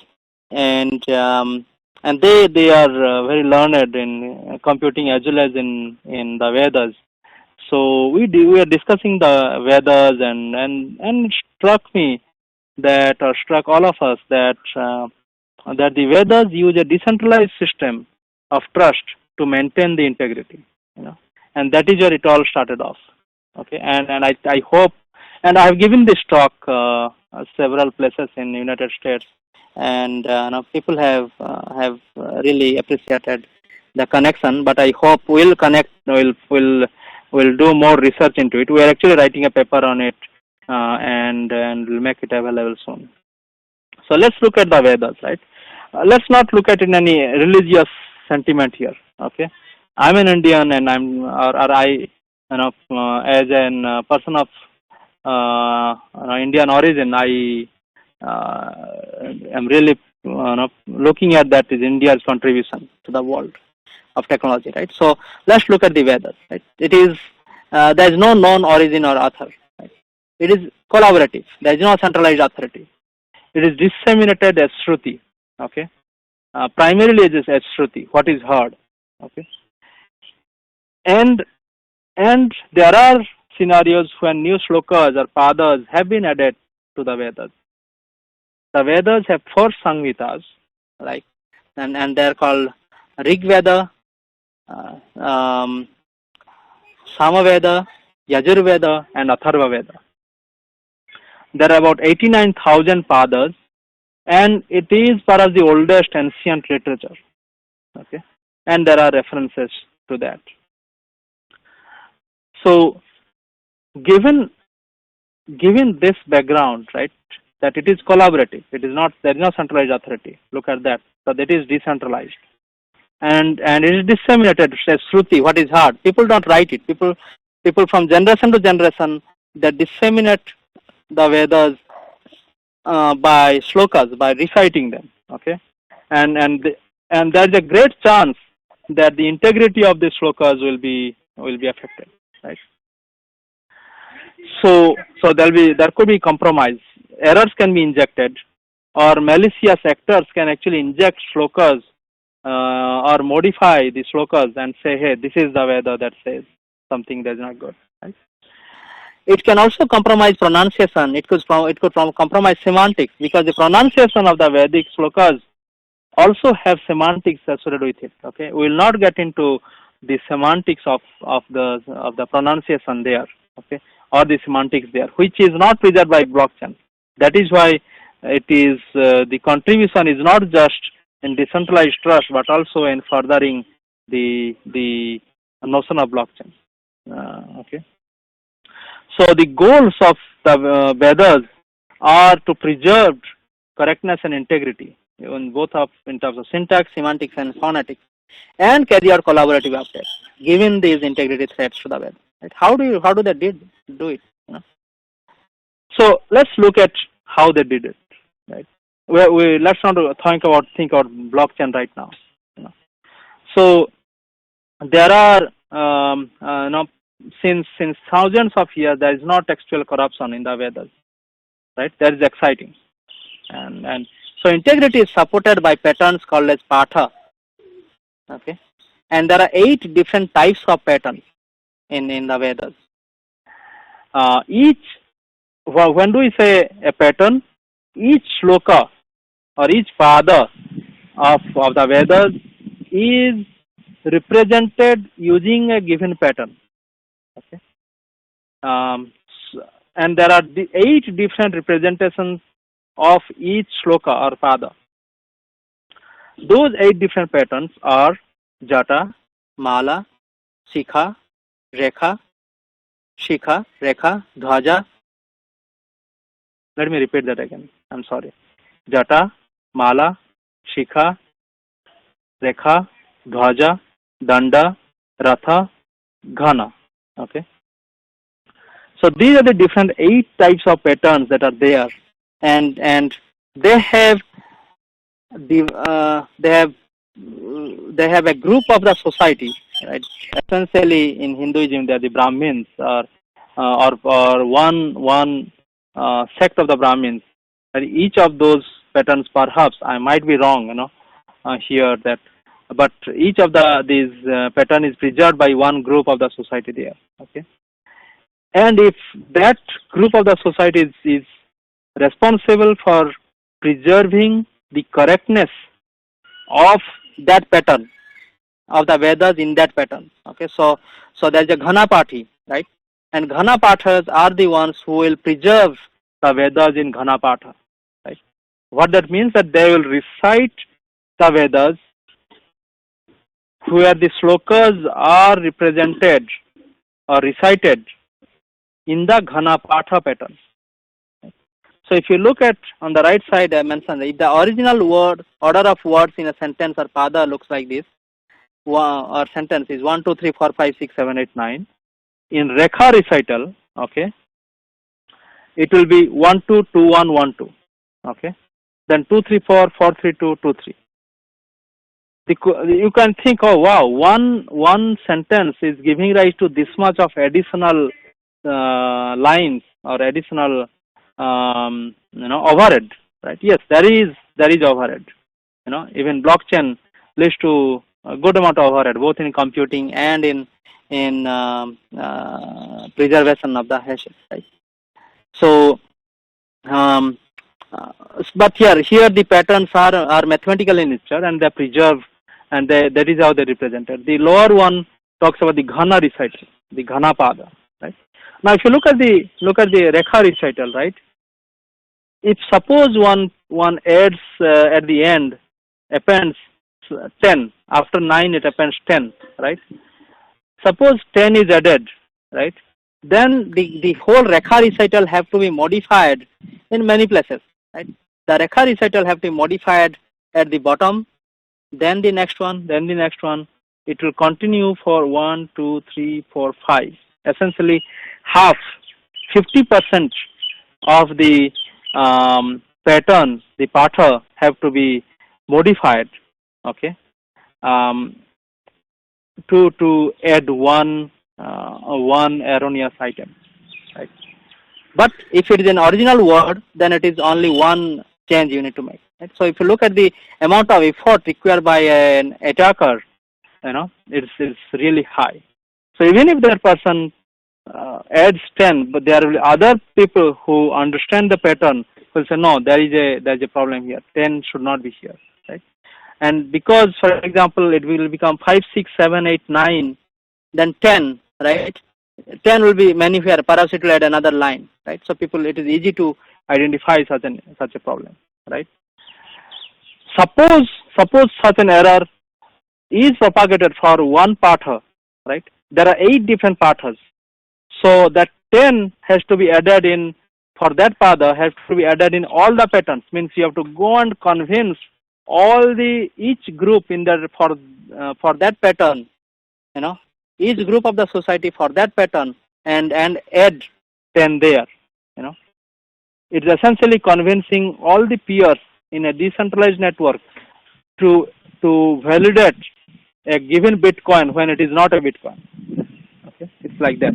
and they are very learned in computing as well as in the Vedas. So we were discussing the Vedas, and it struck me that, or struck all of us, that the Vedas use a decentralized system of trust to maintain the integrity, and that is where it all started off. Okay, and I hope, and I have given this talk several places in the United States, and people have really appreciated the connection. But I hope we'll connect, we'll do more research into it. We are actually writing a paper on it, and we'll make it available soon. So let's look at the Vedas, right? Let's not look at it in any religious sentiment here. Okay, I'm an Indian, and I, as a person of Indian origin, I am really looking at that is India's contribution to the world of technology, right? So let's look at the Vedas, right? It is there is no known origin or author, right? It is collaborative. There is no centralized authority. It is disseminated as Shruti, okay? Primarily it is as Shruti, what is heard, okay? And there are scenarios when new shlokas or padas have been added to the Vedas. The Vedas have 4 Samhitas, right? And they're called Rig Veda, Samaveda, Yajurveda, and Atharva Veda. There are about 89,000 padas, and it is perhaps the oldest ancient literature. Okay, and there are references to that. So, given this background, right, that it is collaborative, it is not, there is no centralized authority. Look at that. So that is decentralized, and it is disseminated as Shruti. What is hard? People don't write it. People from generation to generation, they disseminate the Vedas by shlokas, by reciting them. Okay, and there is a great chance that the integrity of the shlokas will be affected, right? So there could be compromise. Errors can be injected, or malicious actors can actually inject shlokas or modify the shlokas and say, hey, this is the Veda that says something that's not good. Right? It can also compromise pronunciation. It could compromise semantics, because the pronunciation of the Vedic shlokas also have semantics associated with it. Okay, we will not get into the semantics of the pronunciation there. Okay, or the semantics there, which is not preserved by blockchain. That is why it is the contribution is not just in decentralized trust, but also in furthering the notion of blockchain. Okay. So the goals of the Vedas are to preserve correctness and integrity in terms of syntax, semantics, and phonetics, and carry out collaborative updates given these integrity threats to the Vedas. Right? How do they do it? You know? So let's look at how they did it. Right? Let's not think about blockchain right now. You know? So there are since thousands of years there is no textual corruption in the Vedas. Right? That is exciting, and so integrity is supported by patterns called as patha. Okay, and there are 8 different types of patterns in the Vedas. When do we say a pattern? Each shloka or each pada of the Vedas is represented using a given pattern. Okay, and there are 8 different representations of each shloka or pada. Those 8 different patterns are jata, mala, shikha, rekha, dhwaja. Let me repeat that again. I'm sorry. Jata, mala, shikha, rekha, dhwaja, danda, ratha, ghana. Okay. So these are the different 8 types of patterns that are there, and they have they have a group of the society, right? Essentially, in Hinduism, they are the Brahmins, or one sect of the Brahmins. And each of those patterns, perhaps I might be wrong, here that, but each of these pattern is preserved by one group of the society there. Okay, and if that group of the society is responsible for preserving the correctness of that pattern of the Vedas in that pattern. Okay, so there's a Ghana Pathi, right? And Ghana Pathas are the ones who will preserve the Vedas in Ghana Patha, right? What that means, that they will recite the Vedas where the shlokas are represented or recited in the Ghana Patha pattern. So if you look at on the right side, I mentioned if the original order of words in a sentence or pada looks like this, or sentence is 1, 2, 3, 4, 5, 6, 7, 8, 9. In Rekha recital, okay, it will be 1, 2, 2, 1, 1, 2. Okay, then 2, 3, 4, 4, 3, 2, 2, 3. You can think, oh wow, one sentence is giving rise to this much of additional lines or additional overhead, right? Yes, there is overhead. Even blockchain leads to a good amount of overhead, both in computing and in preservation of the hashes, right? So, but here the patterns are mathematical in nature, and they preserve, and that is how they represented. The lower one talks about the Ghana recital. the Ghanapada, right? Now, if you look at the Rekha recital, right? If suppose one adds at the end appends 10, after 9 it appends 10, right? Suppose 10 is added, right? Then the whole Rekha recital have to be modified in many places, right? The Rekha recital have to be modified at the bottom, then the next one, then the next one. It will continue for 1, 2, 3, 4, 5. Essentially, half, 50% of the pattern, the patha, have to be modified, okay, to add one erroneous item, right? But if it is an original word, then it is only one change you need to make. Right? So if you look at the amount of effort required by an attacker, it's really high. So even if that person adds 10, but there are other people who understand the pattern will say, no, there is a problem here. 10 should not be here, right? And because, for example, it will become 5, 6, 7, 8, 9, then 10, right? 10 will be many here. Perhaps it will add another line, right? So it is easy to identify such a problem, right? Suppose such an error is propagated for one patha, right? There are 8 different pathas. So that 10 has to be added in, for that patha has to be added in all the patterns. Means you have to go and convince each group in there for that pattern, each group of the society for that pattern and add 10 there, It's essentially convincing all the peers in a decentralized network to validate a given Bitcoin when it is not a Bitcoin. Okay, it's like that.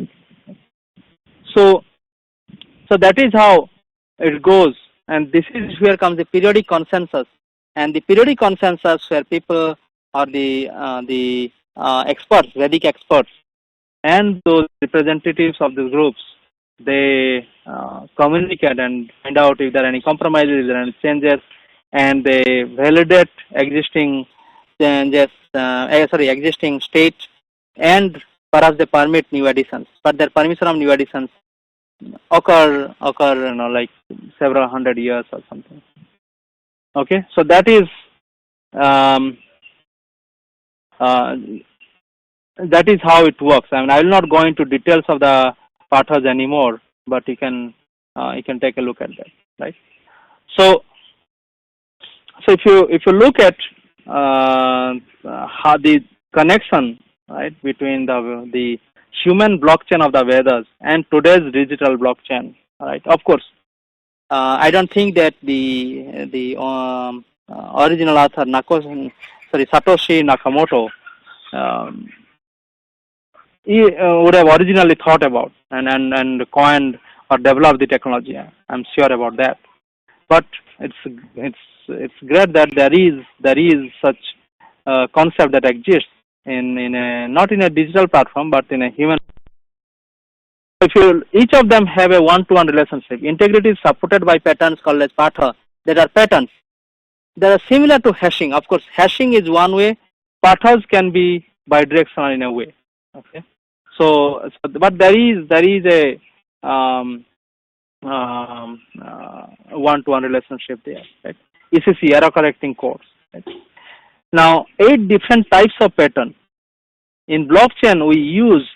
So that is how it goes, and this is where comes the periodic consensus. And the periodic consensus where people or the experts, Vedic experts, and those representatives of the groups, they communicate and find out if there are any compromises, if there are any changes, and they validate existing changes, existing state, and perhaps they permit new additions. But their permission of new additions occur like several hundred years or something. Okay, so that is how it works. I mean, I will not go into details of the pathas anymore, but you can take a look at that, right? So if you look at how the connection, right, between the human blockchain of the Vedas and today's digital blockchain, right? Of course, I don't think that the original author Satoshi Nakamoto he would have originally thought about and coined or developed the technology. I'm sure about that. But it's great that there is such a concept that exists in a, not in a digital platform but in a human. If each of them have a one-to-one relationship, integrity is supported by patterns called as patha. That are patterns. They are similar to hashing. Of course, hashing is one way. Pathas can be bidirectional in a way. Okay. So but there is a one-to-one relationship there. Right? ECC, error correcting codes. Right? Now, 8 different types of pattern. In blockchain, we use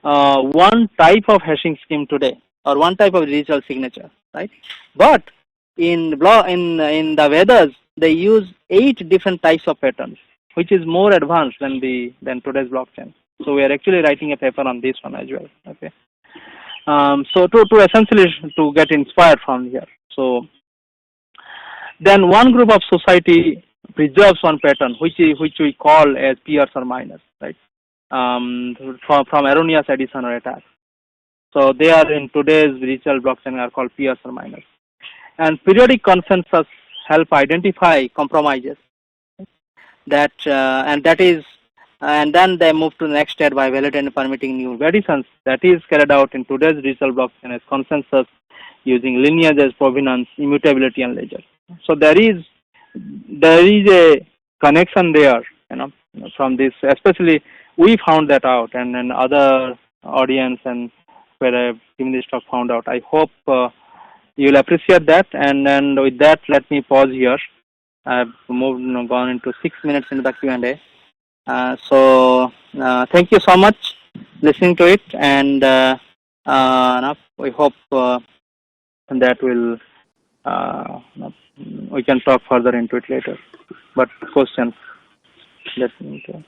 one type of hashing scheme today, or one type of digital signature, right? But in the Vedas, they use 8 different types of patterns, which is more advanced than today's blockchain. So we are actually writing a paper on this one as well. Okay. So to essentially to get inspired from here. So then one group of society preserves one pattern, which we call as peers or minors, right? From erroneous addition or attack. So they are in today's digital blockchain are called peers or minors. And periodic consensus help identify compromises. And then they move to the next step by validating and permitting new additions. That is carried out in today's digital blockchain as consensus using lineage as provenance, immutability, and ledger. So there is a connection there, from this. Especially we found that out, and other audience and where I've given this talk found out. I hope you'll appreciate that. And with that, let me pause here. I've gone into 6 minutes into the Q&A. So thank you so much listening to it, and we hope that will we can talk further into it later. But questions, let me know.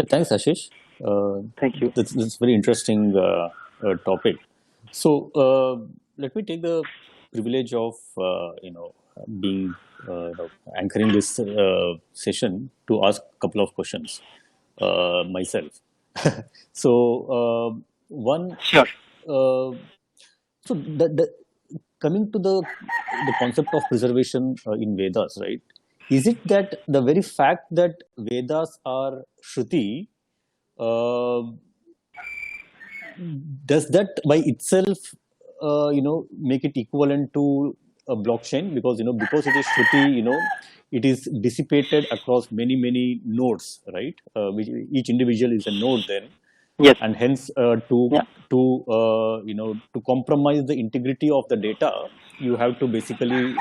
Thanks, Ashish. Thank you. That's very interesting topic. So let me take the privilege of being anchoring this session to ask a couple of questions myself. So one, Sure. so coming to the concept of preservation in Vedas, right? Is it that the very fact that Vedas are Shruti, does that by itself, make it equivalent to a blockchain? Because because it is Shruti, it is dissipated across many nodes, right? Which each individual is a node then, Yes. and hence to compromise the integrity of the data, you have to basically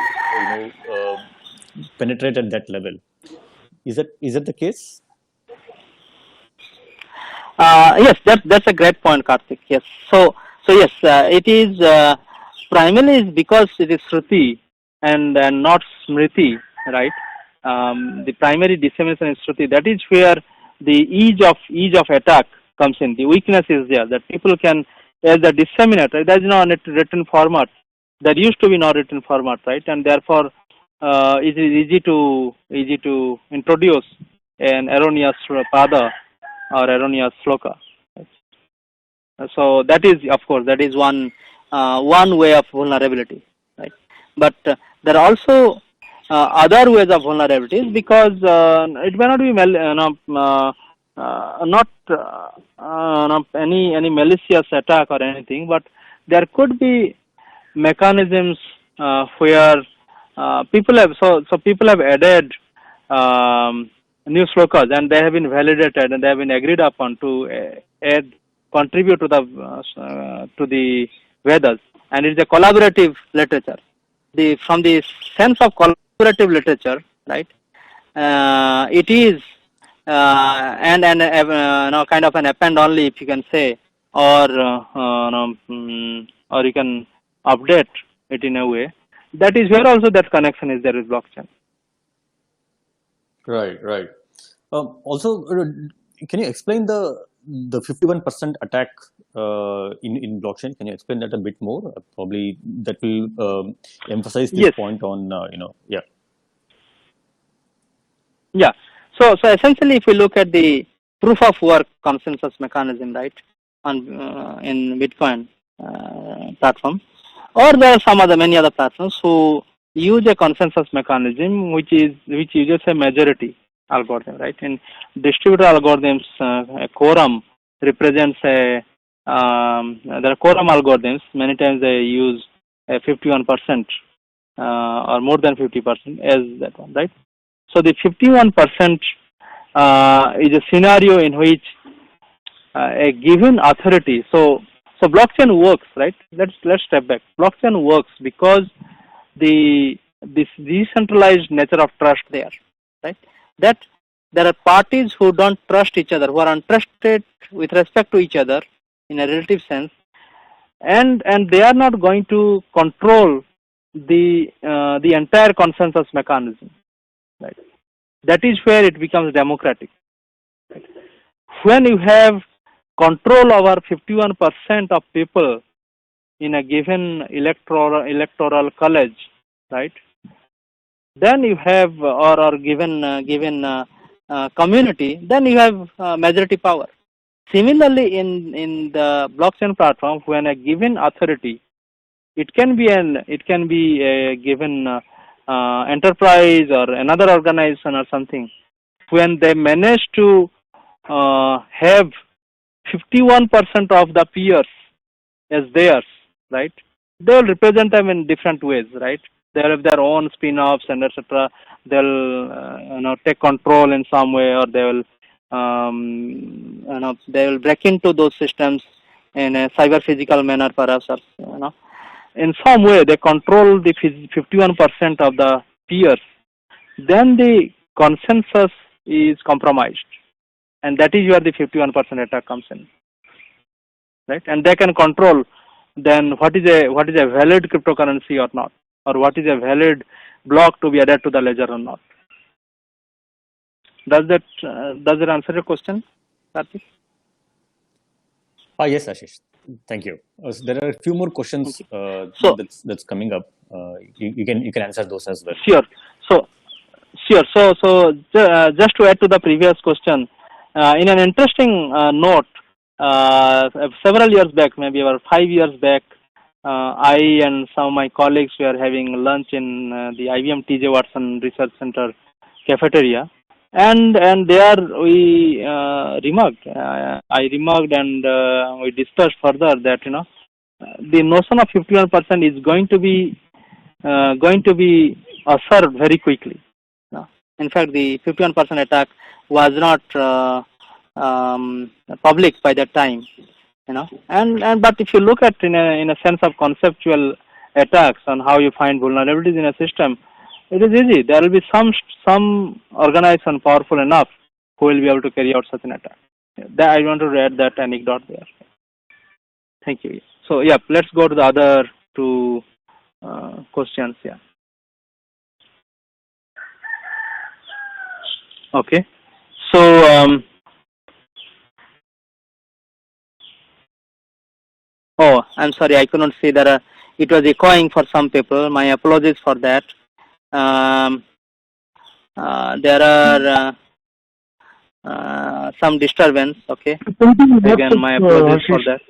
penetrate at that level. Is that the case? Yes, that's a great point, Karthik. Yes. So yes, it is primarily is because it is Shruti and not Smriti, right? The primary dissemination is Shruti. That is where the ease of attack comes in. The weakness is there that people can, as the disseminator, there is no written format. There used to be no written format, right? And therefore, it is easy to introduce an erroneous pada or erroneous sloka. So that is, of course, that is one way of vulnerability, right? But there are also other ways of vulnerabilities, because it may not be not any malicious attack or anything, but there could be mechanisms where people have added new slokas, and they have been validated and they have been agreed upon to contribute to the Vedas, and it's a collaborative literature. From the sense of collaborative literature, right? It is and kind of an append only, if you can say, or or you can update it in a way. That is where also that connection is there with blockchain. Right. Also, can you explain the 51% attack in blockchain? Can you explain that a bit more? Probably that will emphasize this point on yeah. Yeah. So essentially, if we look at the proof of work consensus mechanism, right, on in Bitcoin platform, or there are many other platforms who use a consensus mechanism which uses a majority algorithm, right? In distributed algorithms, a quorum represents there are quorum algorithms. Many times they use a 51% or more than 50% as that one, right? So the 51% is a scenario in which a given authority. So blockchain works, right? Let's step back. Blockchain works because this decentralized nature of trust there, right? That there are parties who don't trust each other, who are untrusted with respect to each other in a relative sense, and they are not going to control the entire consensus mechanism, right? That is where it becomes democratic. Right? When you have control over 51% of people in a given electoral college, right? Then you have, or given community, then you have majority power. Similarly, in the blockchain platform, when a given authority, it can be a given enterprise or another organization or something, when they manage to have 51% of the peers as theirs, right? They will represent them in different ways, right? They'll have their own spin-offs and etc. They'll take control in some way, or they will they will break into those systems in a cyber physical manner, perhaps, or, in some way they control the 51% of the peers, then the consensus is compromised, and that is where the 51% attack comes in, right? And they can control then what is a valid cryptocurrency or not, or what is a valid block to be added to the ledger or not. Does that answer your question, Karthik? Yes, Ashish. Thank you. There are a few more questions that's coming up. You can answer those as well. Sure. So just to add to the previous question, in an interesting note, several years back, maybe about 5 years back, I and some of my colleagues were having lunch in the IBM TJ Watson Research Center cafeteria, and there we remarked. I remarked, and we discussed further that the notion of 51% is going to be observed very quickly. In fact, the 51% attack was not public by that time, and but if you look at in a sense of conceptual attacks on how you find vulnerabilities in a system, it is easy. There will be some organization powerful enough who will be able to carry out such an attack. I want to add that anecdote there. Thank you. So yeah, let's go to the other two questions. Yeah. Okay. So oh, I'm sorry, I couldn't see that. It was echoing for some people. My apologies for that. There are some disturbance. Okay. Again, my apologies for that.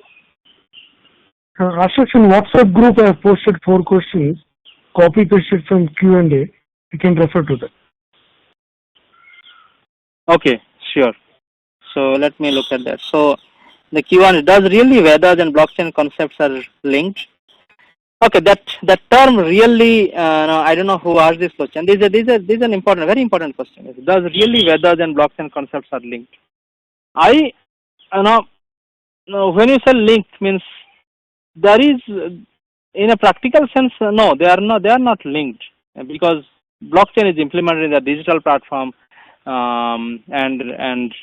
Ashish, in WhatsApp group, I have posted 4 questions. Copy pasted from Q&A. You can refer to that. Okay, sure. So let me look at that. So the Q1, does really Vedas and blockchain concepts are linked? Okay, that term really, I don't know who asked this question. This is an important, very important question. Does really Vedas and blockchain concepts are linked? When you say linked, means there is, in a practical sense, no, they are not linked, because blockchain is implemented in the digital platform, and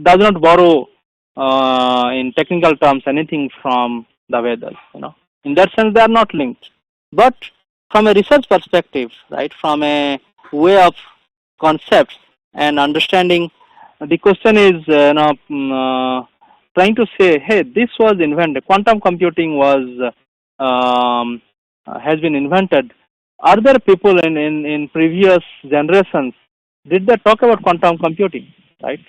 does not borrow in technical terms anything from the Vedas. In that sense, they are not linked. But from a research perspective, right, from a way of concepts and understanding, the question is trying to say, hey, this was invented. Quantum computing has been invented. Are there people in previous generations, did they talk about quantum computing, right?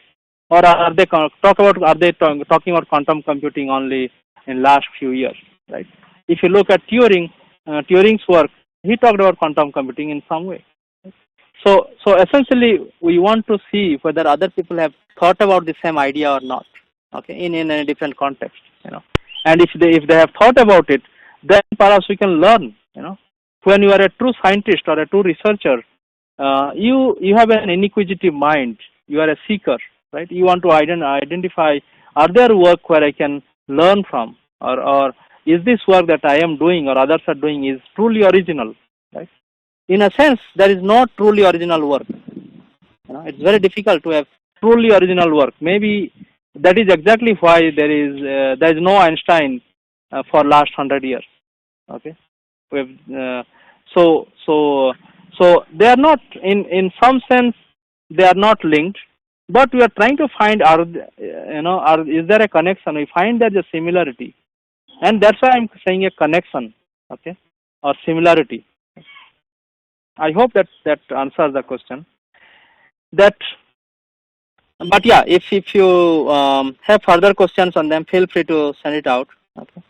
Or are they talking about quantum computing only in last few years, right? If you look at Turing's work, he talked about quantum computing in some way. So essentially, we want to see whether other people have thought about the same idea or not, okay, in a different context, And if they have thought about it, then perhaps we can learn, When you are a true scientist or a true researcher, you have an inquisitive mind. You are a seeker, right? You want to identify, are there work where I can learn from, or is this work that I am doing or others are doing is truly original, right? In a sense, there is no truly original work. It's very difficult to have truly original work. Maybe that is exactly why there is no Einstein for last 100 years. Okay, so they are not, in some sense they are not linked, but we are trying to find is there a connection? We find there's a similarity, and that's why I'm saying a connection, okay, or similarity. I hope that answers the question. But yeah, if you have further questions on them, feel free to send it out. Okay.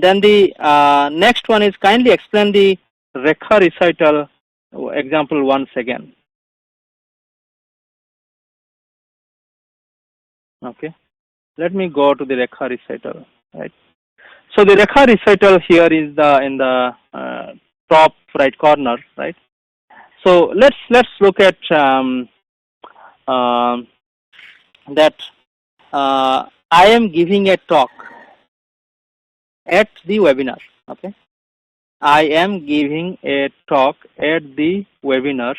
Then the next one is, kindly explain the Rekha recital example once again. Okay, let me go to the Rekha recital. Right. So the Rekha recital here is in the top right corner. Right. So let's look at that I am giving a talk at the webinar. Okay, I am giving a talk at the webinar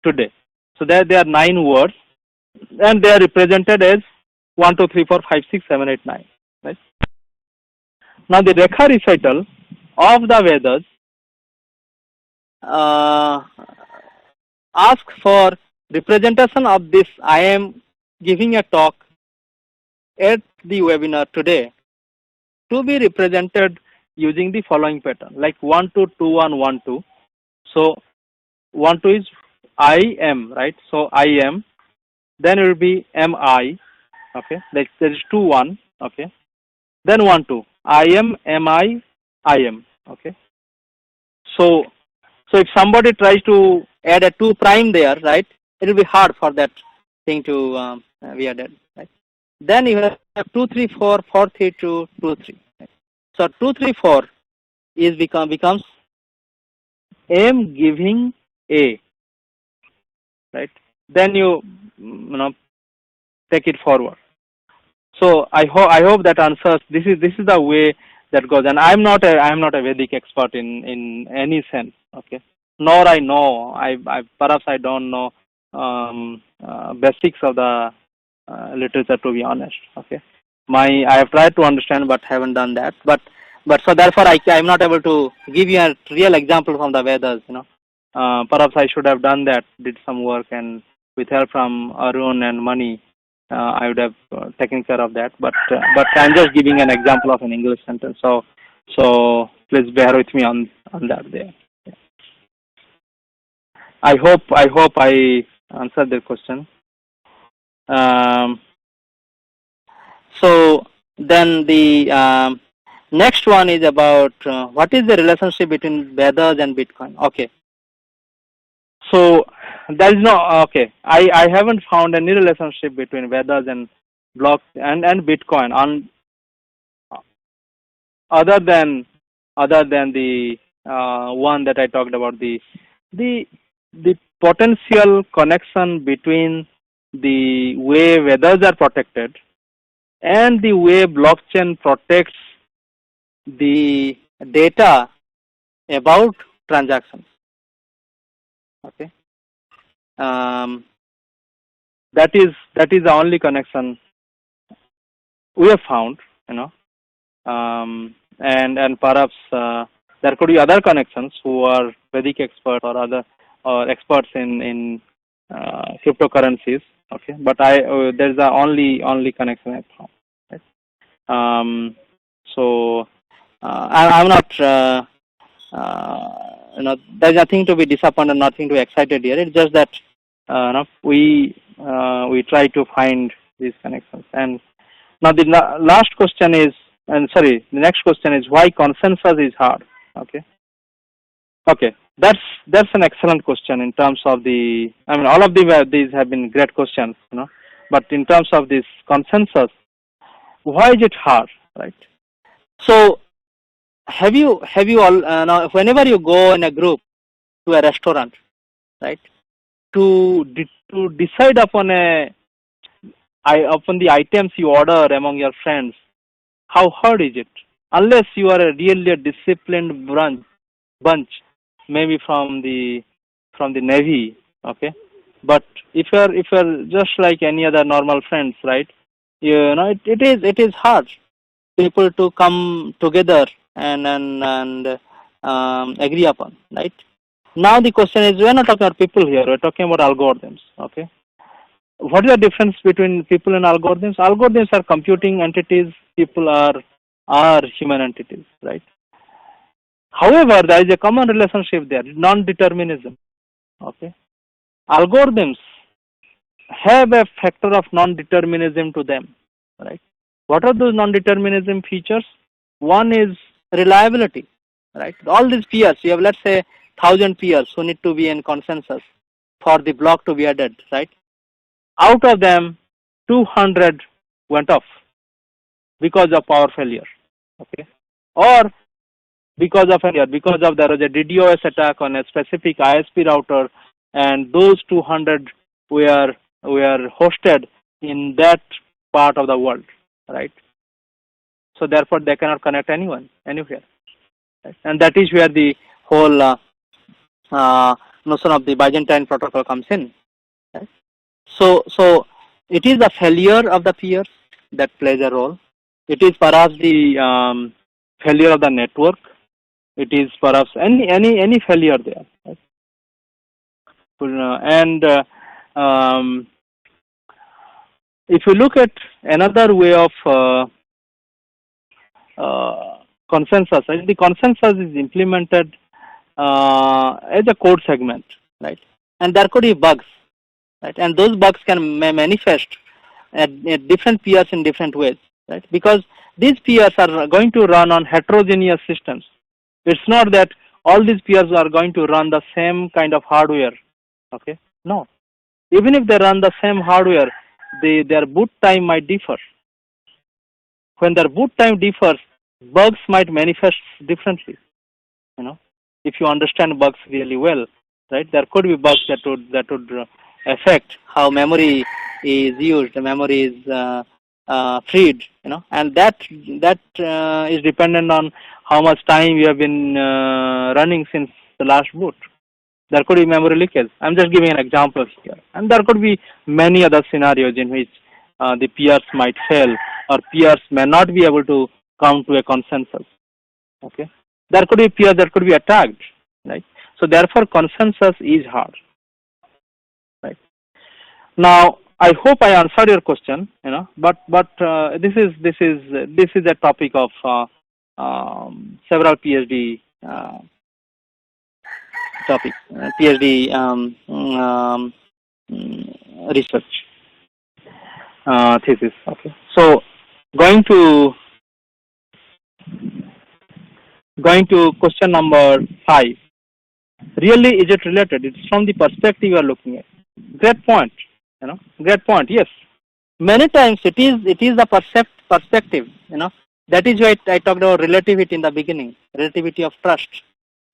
today. So there are 9 words, and they are represented as 1, 2, 3, 4, 5, 6, 7, 8, 9. Right? Now the Rekha recital of the Vedas ask for representation of this. I am giving a talk at the webinar today to be represented using the following pattern, like 1, 2, 2, 1, 1, 2. So 1, 2 is I am, right? So I am. Then it will be am I. Okay, like there is 2, 1. Okay. Then 1, 2. I am I am. Okay. So if somebody tries to add a 2 prime there, right, it will be hard for that thing to be added, right? Then you have 2, 3, 4, 4, 3, 2, 2, 3. Right? So 2, 3, 4 is becomes am giving a, right? Then you take it forward. So I hope that answers. This is the way that goes. And I'm not a Vedic expert in any sense. Okay, nor I know. Perhaps I don't know basics of the literature, to be honest. Okay, I have tried to understand but haven't done that. But so therefore I'm not able to give you a real example from the Vedas. Perhaps I should have done that. Did some work, and with help from Arun and Mani, I would have taken care of that. But I'm just giving an example of an English sentence. So please bear with me on that there. Yeah. I hope I answered the question. So then the next one is about what is the relationship between Vedas and Bitcoin. Okay. So there is no, okay, I haven't found any relationship between Vedas and block and Bitcoin on other than the one that I talked about, the potential connection between the way Vedas are protected and the way blockchain protects the data about transactions. Okay, that is the only connection we have found, and perhaps there could be other connections who are Vedic experts or experts in cryptocurrencies. Okay, but there is the only connection I found. Right? So I'm not. There's nothing to be disappointed, nothing to be excited here. It's just that we try to find these connections. And now the last question is, the next question is why consensus is hard. Okay, that's an excellent question in terms of the. I mean, all of these have been great questions, But in terms of this consensus, why is it hard, right? So have you all now, whenever you go in a group to a restaurant, right, to decide upon the items you order among your friends, how hard is it? Unless you are a really disciplined bunch, maybe from the Navy, okay. But if you're just like any other normal friends, right, it is hard people to come together and agree upon, right? Now the question is, we're not talking about people here, we're talking about algorithms, okay? What is the difference between people and algorithms? Algorithms are computing entities, people are human entities, right? However, there is a common relationship there, non-determinism, okay? Algorithms have a factor of non-determinism to them, right? What are those non-determinism features? One is reliability, right? All these peers, you have, let's say, 1,000 peers who need to be in consensus for the block to be added, right? Out of them, 200 went off because of power failure, okay? Or because of there was a DDoS attack on a specific ISP router, and those 200 were hosted in that part of the world, right? So therefore, they cannot connect anyone anywhere, right? And that is where the whole notion of the Byzantine protocol comes in. Right? So it is the failure of the peers that plays a role. It is perhaps the failure of the network. It is perhaps any failure there. Right? If you look at another way of consensus, the consensus is implemented as a code segment, right? And there could be bugs, right? And those bugs can manifest at different peers in different ways, right? Because these peers are going to run on heterogeneous systems. It's not that all these peers are going to run the same kind of hardware, okay? No. Even if they run the same hardware, their boot time might differ. When their boot time differs, bugs might manifest differently. You know, if you understand bugs really well, right? There could be bugs that would affect how memory is used, the memory is freed. You know, and that is dependent on how much time you have been running since the last boot. There could be memory leakage. I'm just giving an example here. And there could be many other scenarios in which the peers might fail or peers may not be able to come to a consensus. Okay. There could be peers that could be attacked. Right. So therefore consensus is hard. Right. Now I hope I answered your question, you know, but this is a topic of several PhD topic, PhD research thesis. Okay, so going to question number 5. Really, is it related? It's from the perspective you are looking at. Great point. You know, great point. Yes, many times it is the perspective. You know, that is why I talked about relativity in the beginning. Relativity of trust.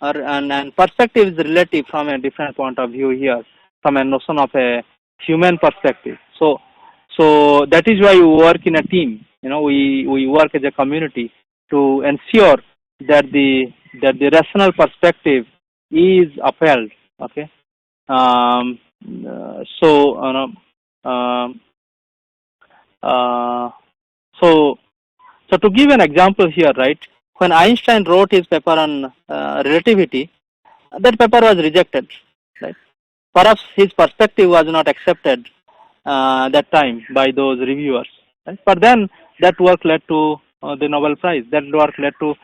And perspective is relative from a different point of view here, from a notion of a human perspective. So that is why we work in a team. You know, we work as a community to ensure that the rational perspective is upheld. Okay. So to give an example here, right? When Einstein wrote his paper on relativity, that paper was rejected. Right? Perhaps his perspective was not accepted that time by those reviewers. Right? But then that work led to the Nobel Prize. That work led to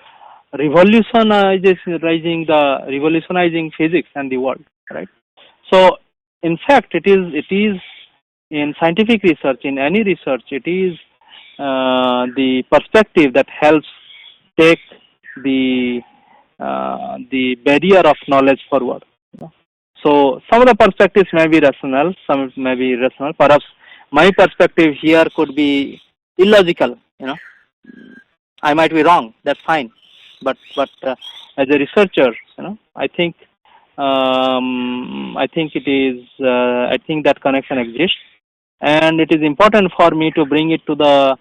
revolutionizing physics and the world. Right? So in fact, it is in scientific research, in any research, it is the perspective that helps take the barrier of knowledge forward. You know? So some of the perspectives may be rational, some may be irrational. Perhaps my perspective here could be illogical. You know, I might be wrong. That's fine. But as a researcher, you know, I think that connection exists, and it is important for me to bring it to the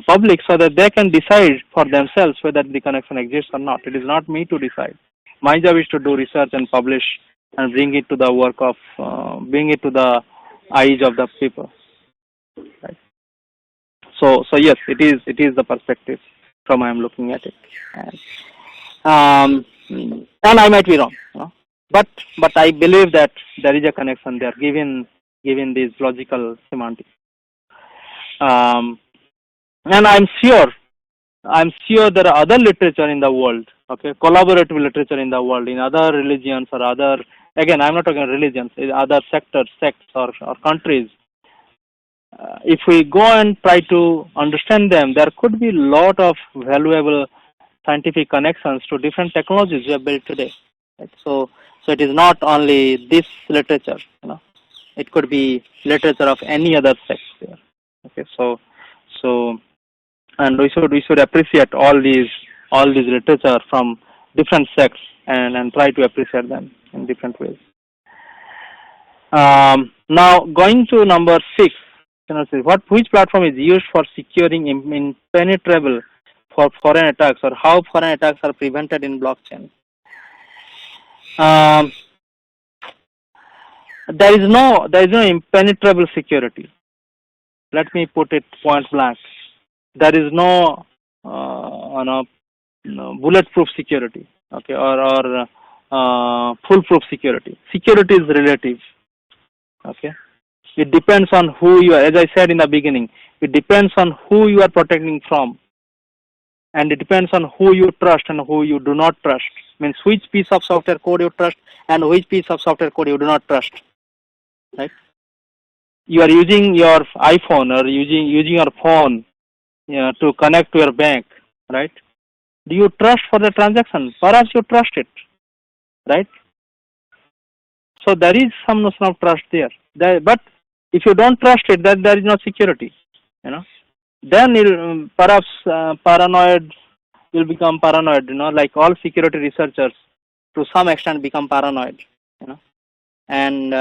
public so that they can decide for themselves whether the connection exists or not. It is not me to decide. My job is to do research and publish and bring it to the the eyes of the people. Right. So yes, it is the perspective from I am looking at it, and I might be wrong, you know? but I believe that there is a connection there, given these logical semantics. And I'm sure there are other literature in the world, okay, collaborative literature in the world, in other religions or other, again, I'm not talking religions, other sectors, sects or countries. If we go and try to understand them, there could be a lot of valuable scientific connections to different technologies we have built today. Right? So it is not only this literature, you know, it could be literature of any other sect there. Okay, so and we should appreciate all these literature from different sects and try to appreciate them in different ways. Now going to number 6, which platform is used for securing impenetrable for foreign attacks, or how foreign attacks are prevented in blockchain? There is no impenetrable security. Let me put it point blank. There is no bulletproof security, okay, or foolproof security. Security is relative, okay. It depends on who you are. As I said in the beginning, it depends on who you are protecting from, and it depends on who you trust and who you do not trust. Means which piece of software code you trust and which piece of software code you do not trust. Right? You are using your iPhone or using your phone, to connect to your bank, right? Do you trust for the transaction? Perhaps you trust it, right? So there is some notion of trust there. But if you don't trust it, then there is no security, Then perhaps paranoid will become paranoid, like all security researchers to some extent become paranoid, and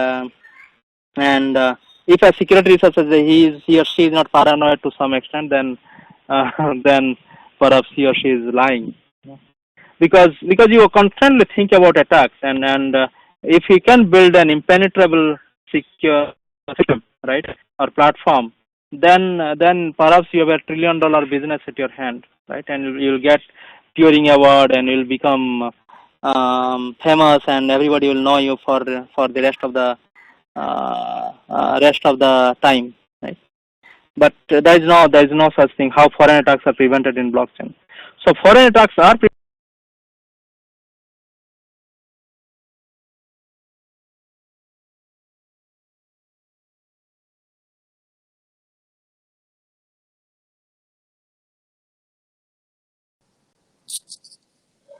if a security researcher he or she is not paranoid to some extent, then then perhaps he or she is lying, because you constantly think about attacks, and if you can build an impenetrable secure system, right, or platform, then perhaps you have a $1 trillion business at your hand, right, and you'll get Turing Award, and you'll become famous, and everybody will know you for the rest of the time, right? But there is no such thing. How foreign attacks are prevented in blockchain? So foreign attacks are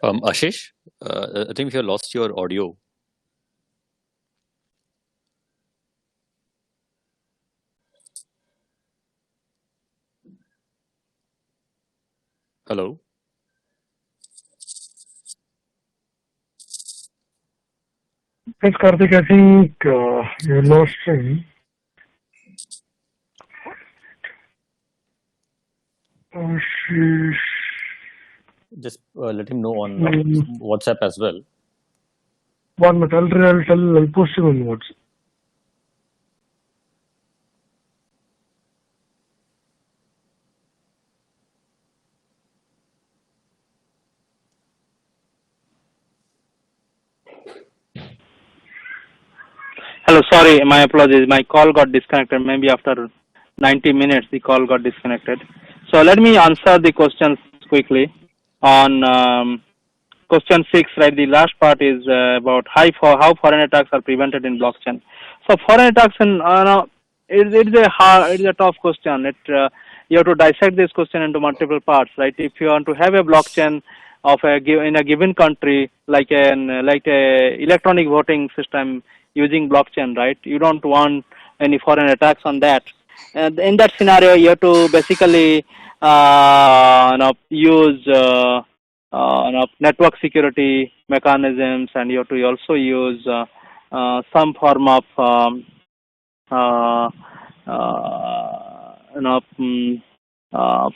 Ashish, I think we have lost your audio. Hello. Yes, Karthik, I think you lost him. Ashish. Just let him know on WhatsApp as well. 1 minute, I'll post him on WhatsApp. Hello, sorry, my apologies. My call got disconnected. Maybe after 90 minutes, the call got disconnected. So let me answer the questions quickly. On question 6, right, the last part is about how foreign attacks are prevented in blockchain. So foreign attacks, it's a tough question. You have to dissect this question into multiple parts, right? If you want to have a blockchain in a given country, like a electronic voting system using blockchain, right? You don't want any foreign attacks on that. And in that scenario, you have to basically use network security mechanisms, and you have to also use some form of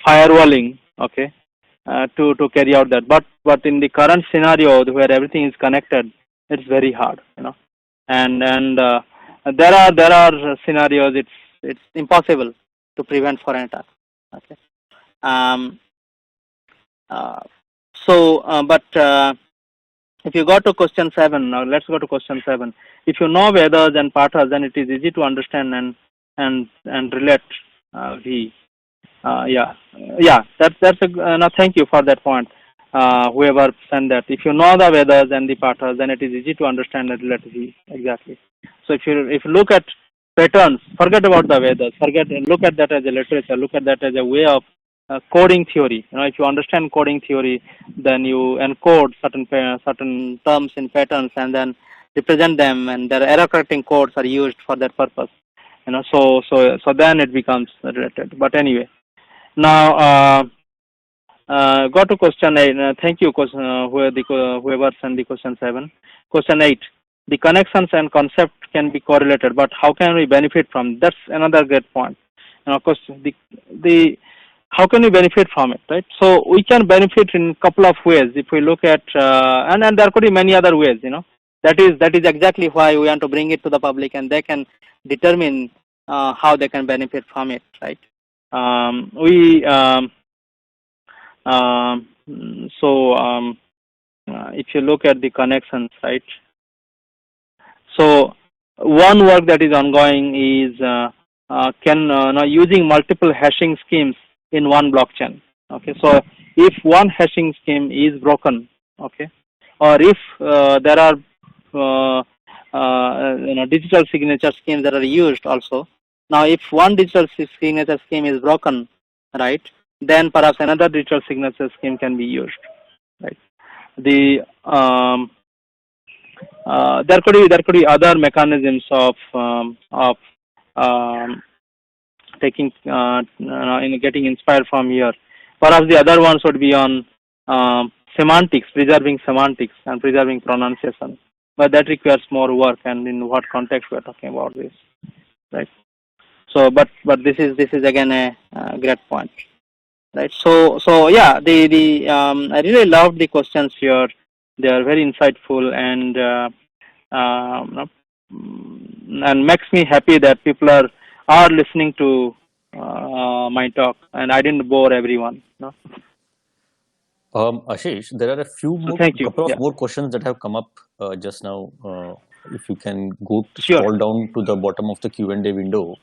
firewalling, okay, to carry out that. But in the current scenario where everything is connected, it's very hard, and there are scenarios it's impossible to prevent foreign attacks, okay. But if you go to question 7, now let's go to question 7. If you know Vedas and Pathas, then it is easy to understand and relate. That's a no. Thank you for that point. Whoever sent that. If you know the Vedas and the Pathas, then it is easy to understand and relate. Exactly. So if you look at patterns, forget about the Vedas. Look at that as a literature. Look at that as a way of coding theory. If you understand coding theory, then you encode certain terms in patterns and then represent them, and their error correcting codes are used for that purpose. So then it becomes related. But anyway, now go to question 8. Thank you, whoever sent the question 7. Question 8. the connections and concept can be correlated, but how can we benefit from? That's another great point. And of course, the how can we benefit from it, right? So we can benefit in a couple of ways. If we look at and there could be many other ways, That is exactly why we want to bring it to the public, and they can determine how they can benefit from it, right? If you look at the connections, right? So one work that is ongoing is now using multiple hashing schemes in one blockchain. Okay, so if one hashing scheme is broken, okay, or if there are digital signature schemes that are used also. Now, if one digital signature scheme is broken, right, then perhaps another digital signature scheme can be used, right? There could be other mechanisms of taking getting inspired from here. Perhaps the other ones would be on semantics, preserving semantics and preserving pronunciation, but that requires more work, and in what context we are talking about this, right? So, but this is again a great point, right? So yeah, I really loved the questions here. They are very insightful and makes me happy that people are listening to my talk, and I didn't bore everyone. Ashish, there are a few So thank you. couple of more questions that have come up just now. If you can Sure. scroll down to the bottom of the Q&A window,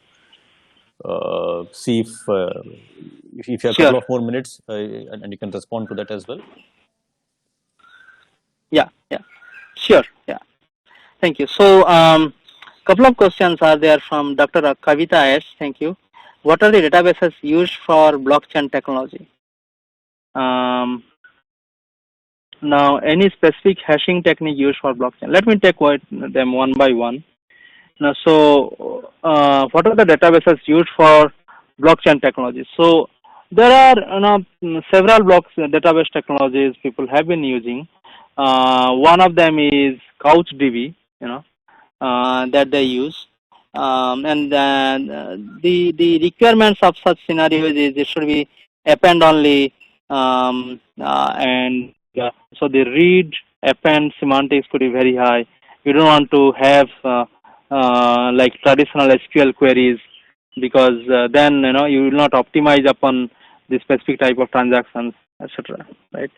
see if you have a Sure. couple of more minutes and you can respond to that as well. Yeah, sure, yeah. Thank you. So, couple of questions are there from Dr. Kavita S. Thank you. What are the databases used for blockchain technology? Now, any specific hashing technique used for blockchain? Let me take them one by one. Now, so what are the databases used for blockchain technology? So there are several database technologies people have been using. One of them is CouchDB, that they use, and the requirements of such scenarios is it should be append only, and so the read append semantics could be very high. You don't want to have like traditional SQL queries, because then you will not optimize upon the specific type of transactions, etc. Right?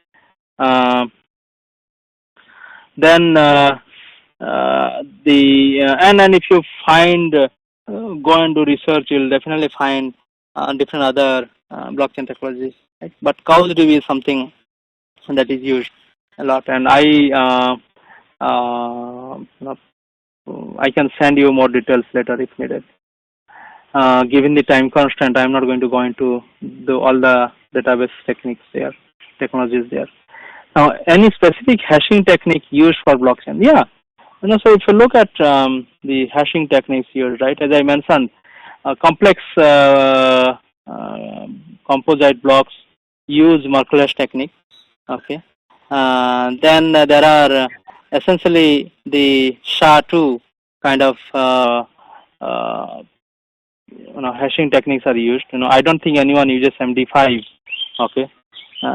Then and if you find go and do research, you'll definitely find different other blockchain technologies. Right? But CouchDB is something that is used a lot, and I can send you more details later if needed. Given the time constraint, I'm not going to go into all the database technologies there. Now, any specific hashing technique used for blockchain? Yeah, so if you look at the hashing techniques used, right, as I mentioned, complex composite blocks use Merkle's technique. Okay. Then there are essentially the SHA-2 kind of hashing techniques are used. I don't think anyone uses MD5. Okay.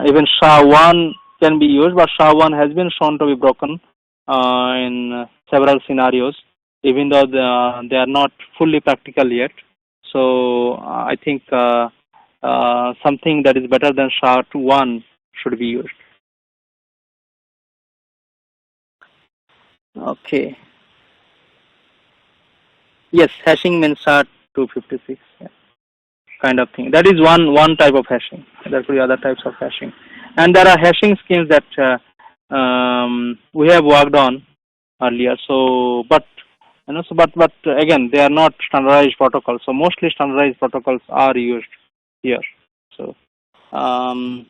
Even SHA-1 can be used, but SHA-1 has been shown to be broken in several scenarios, even though they are not fully practical yet. So I think something that is better than SHA-1 should be used. Okay. Yes, hashing means SHA-256, kind of thing. That is one type of hashing. There could be other types of hashing, and there are hashing schemes that we have worked on earlier. So, but again, they are not standardized protocols. So mostly standardized protocols are used here. So, and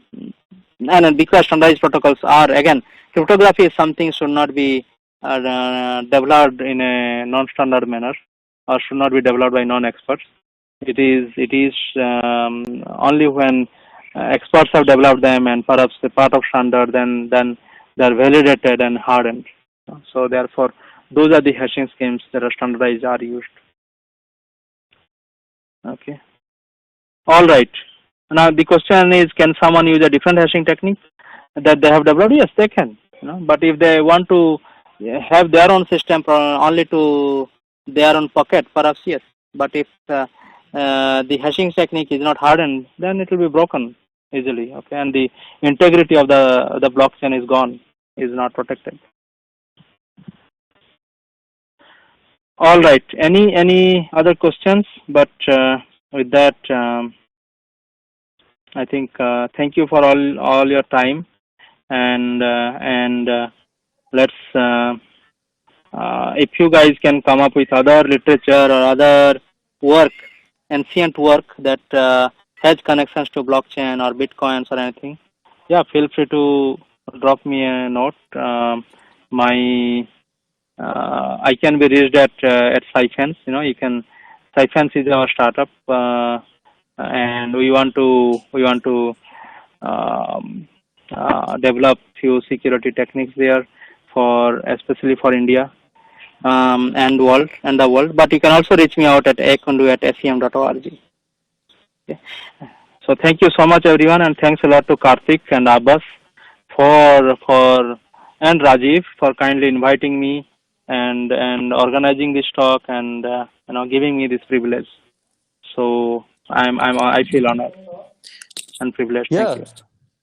because standardized protocols are, again, cryptography is something should not be developed in a non-standard manner, or should not be developed by non-experts. It is only when experts have developed them and perhaps the part of standard, then they are validated and hardened. So therefore, those are the hashing schemes that are standardized are used. Okay. All right. Now the question is, can someone use a different hashing technique that they have developed? Yes, they can. But if they want to have their own system only to their own pocket, perhaps yes. But if the hashing technique is not hardened, then it will be broken easily. Okay, and the integrity of the blockchain is gone, is not protected. All right. Any other questions? But with that, I think thank you for all your time, and let's if you guys can come up with other literature or other work, ancient work that has connections to blockchain or bitcoins or anything, yeah, feel free to drop me a note. My I can be reached at Cyfence. You can. Cyfence is our startup, and we want to develop few security techniques there, especially for India and the world. But you can also reach me out at akundu@sem.org. Okay. So thank you so much, everyone, and thanks a lot to Karthik and Abbas and Rajiv for kindly inviting me and organizing this talk and giving me this privilege. So I feel honored and privileged. Yeah, Thank you.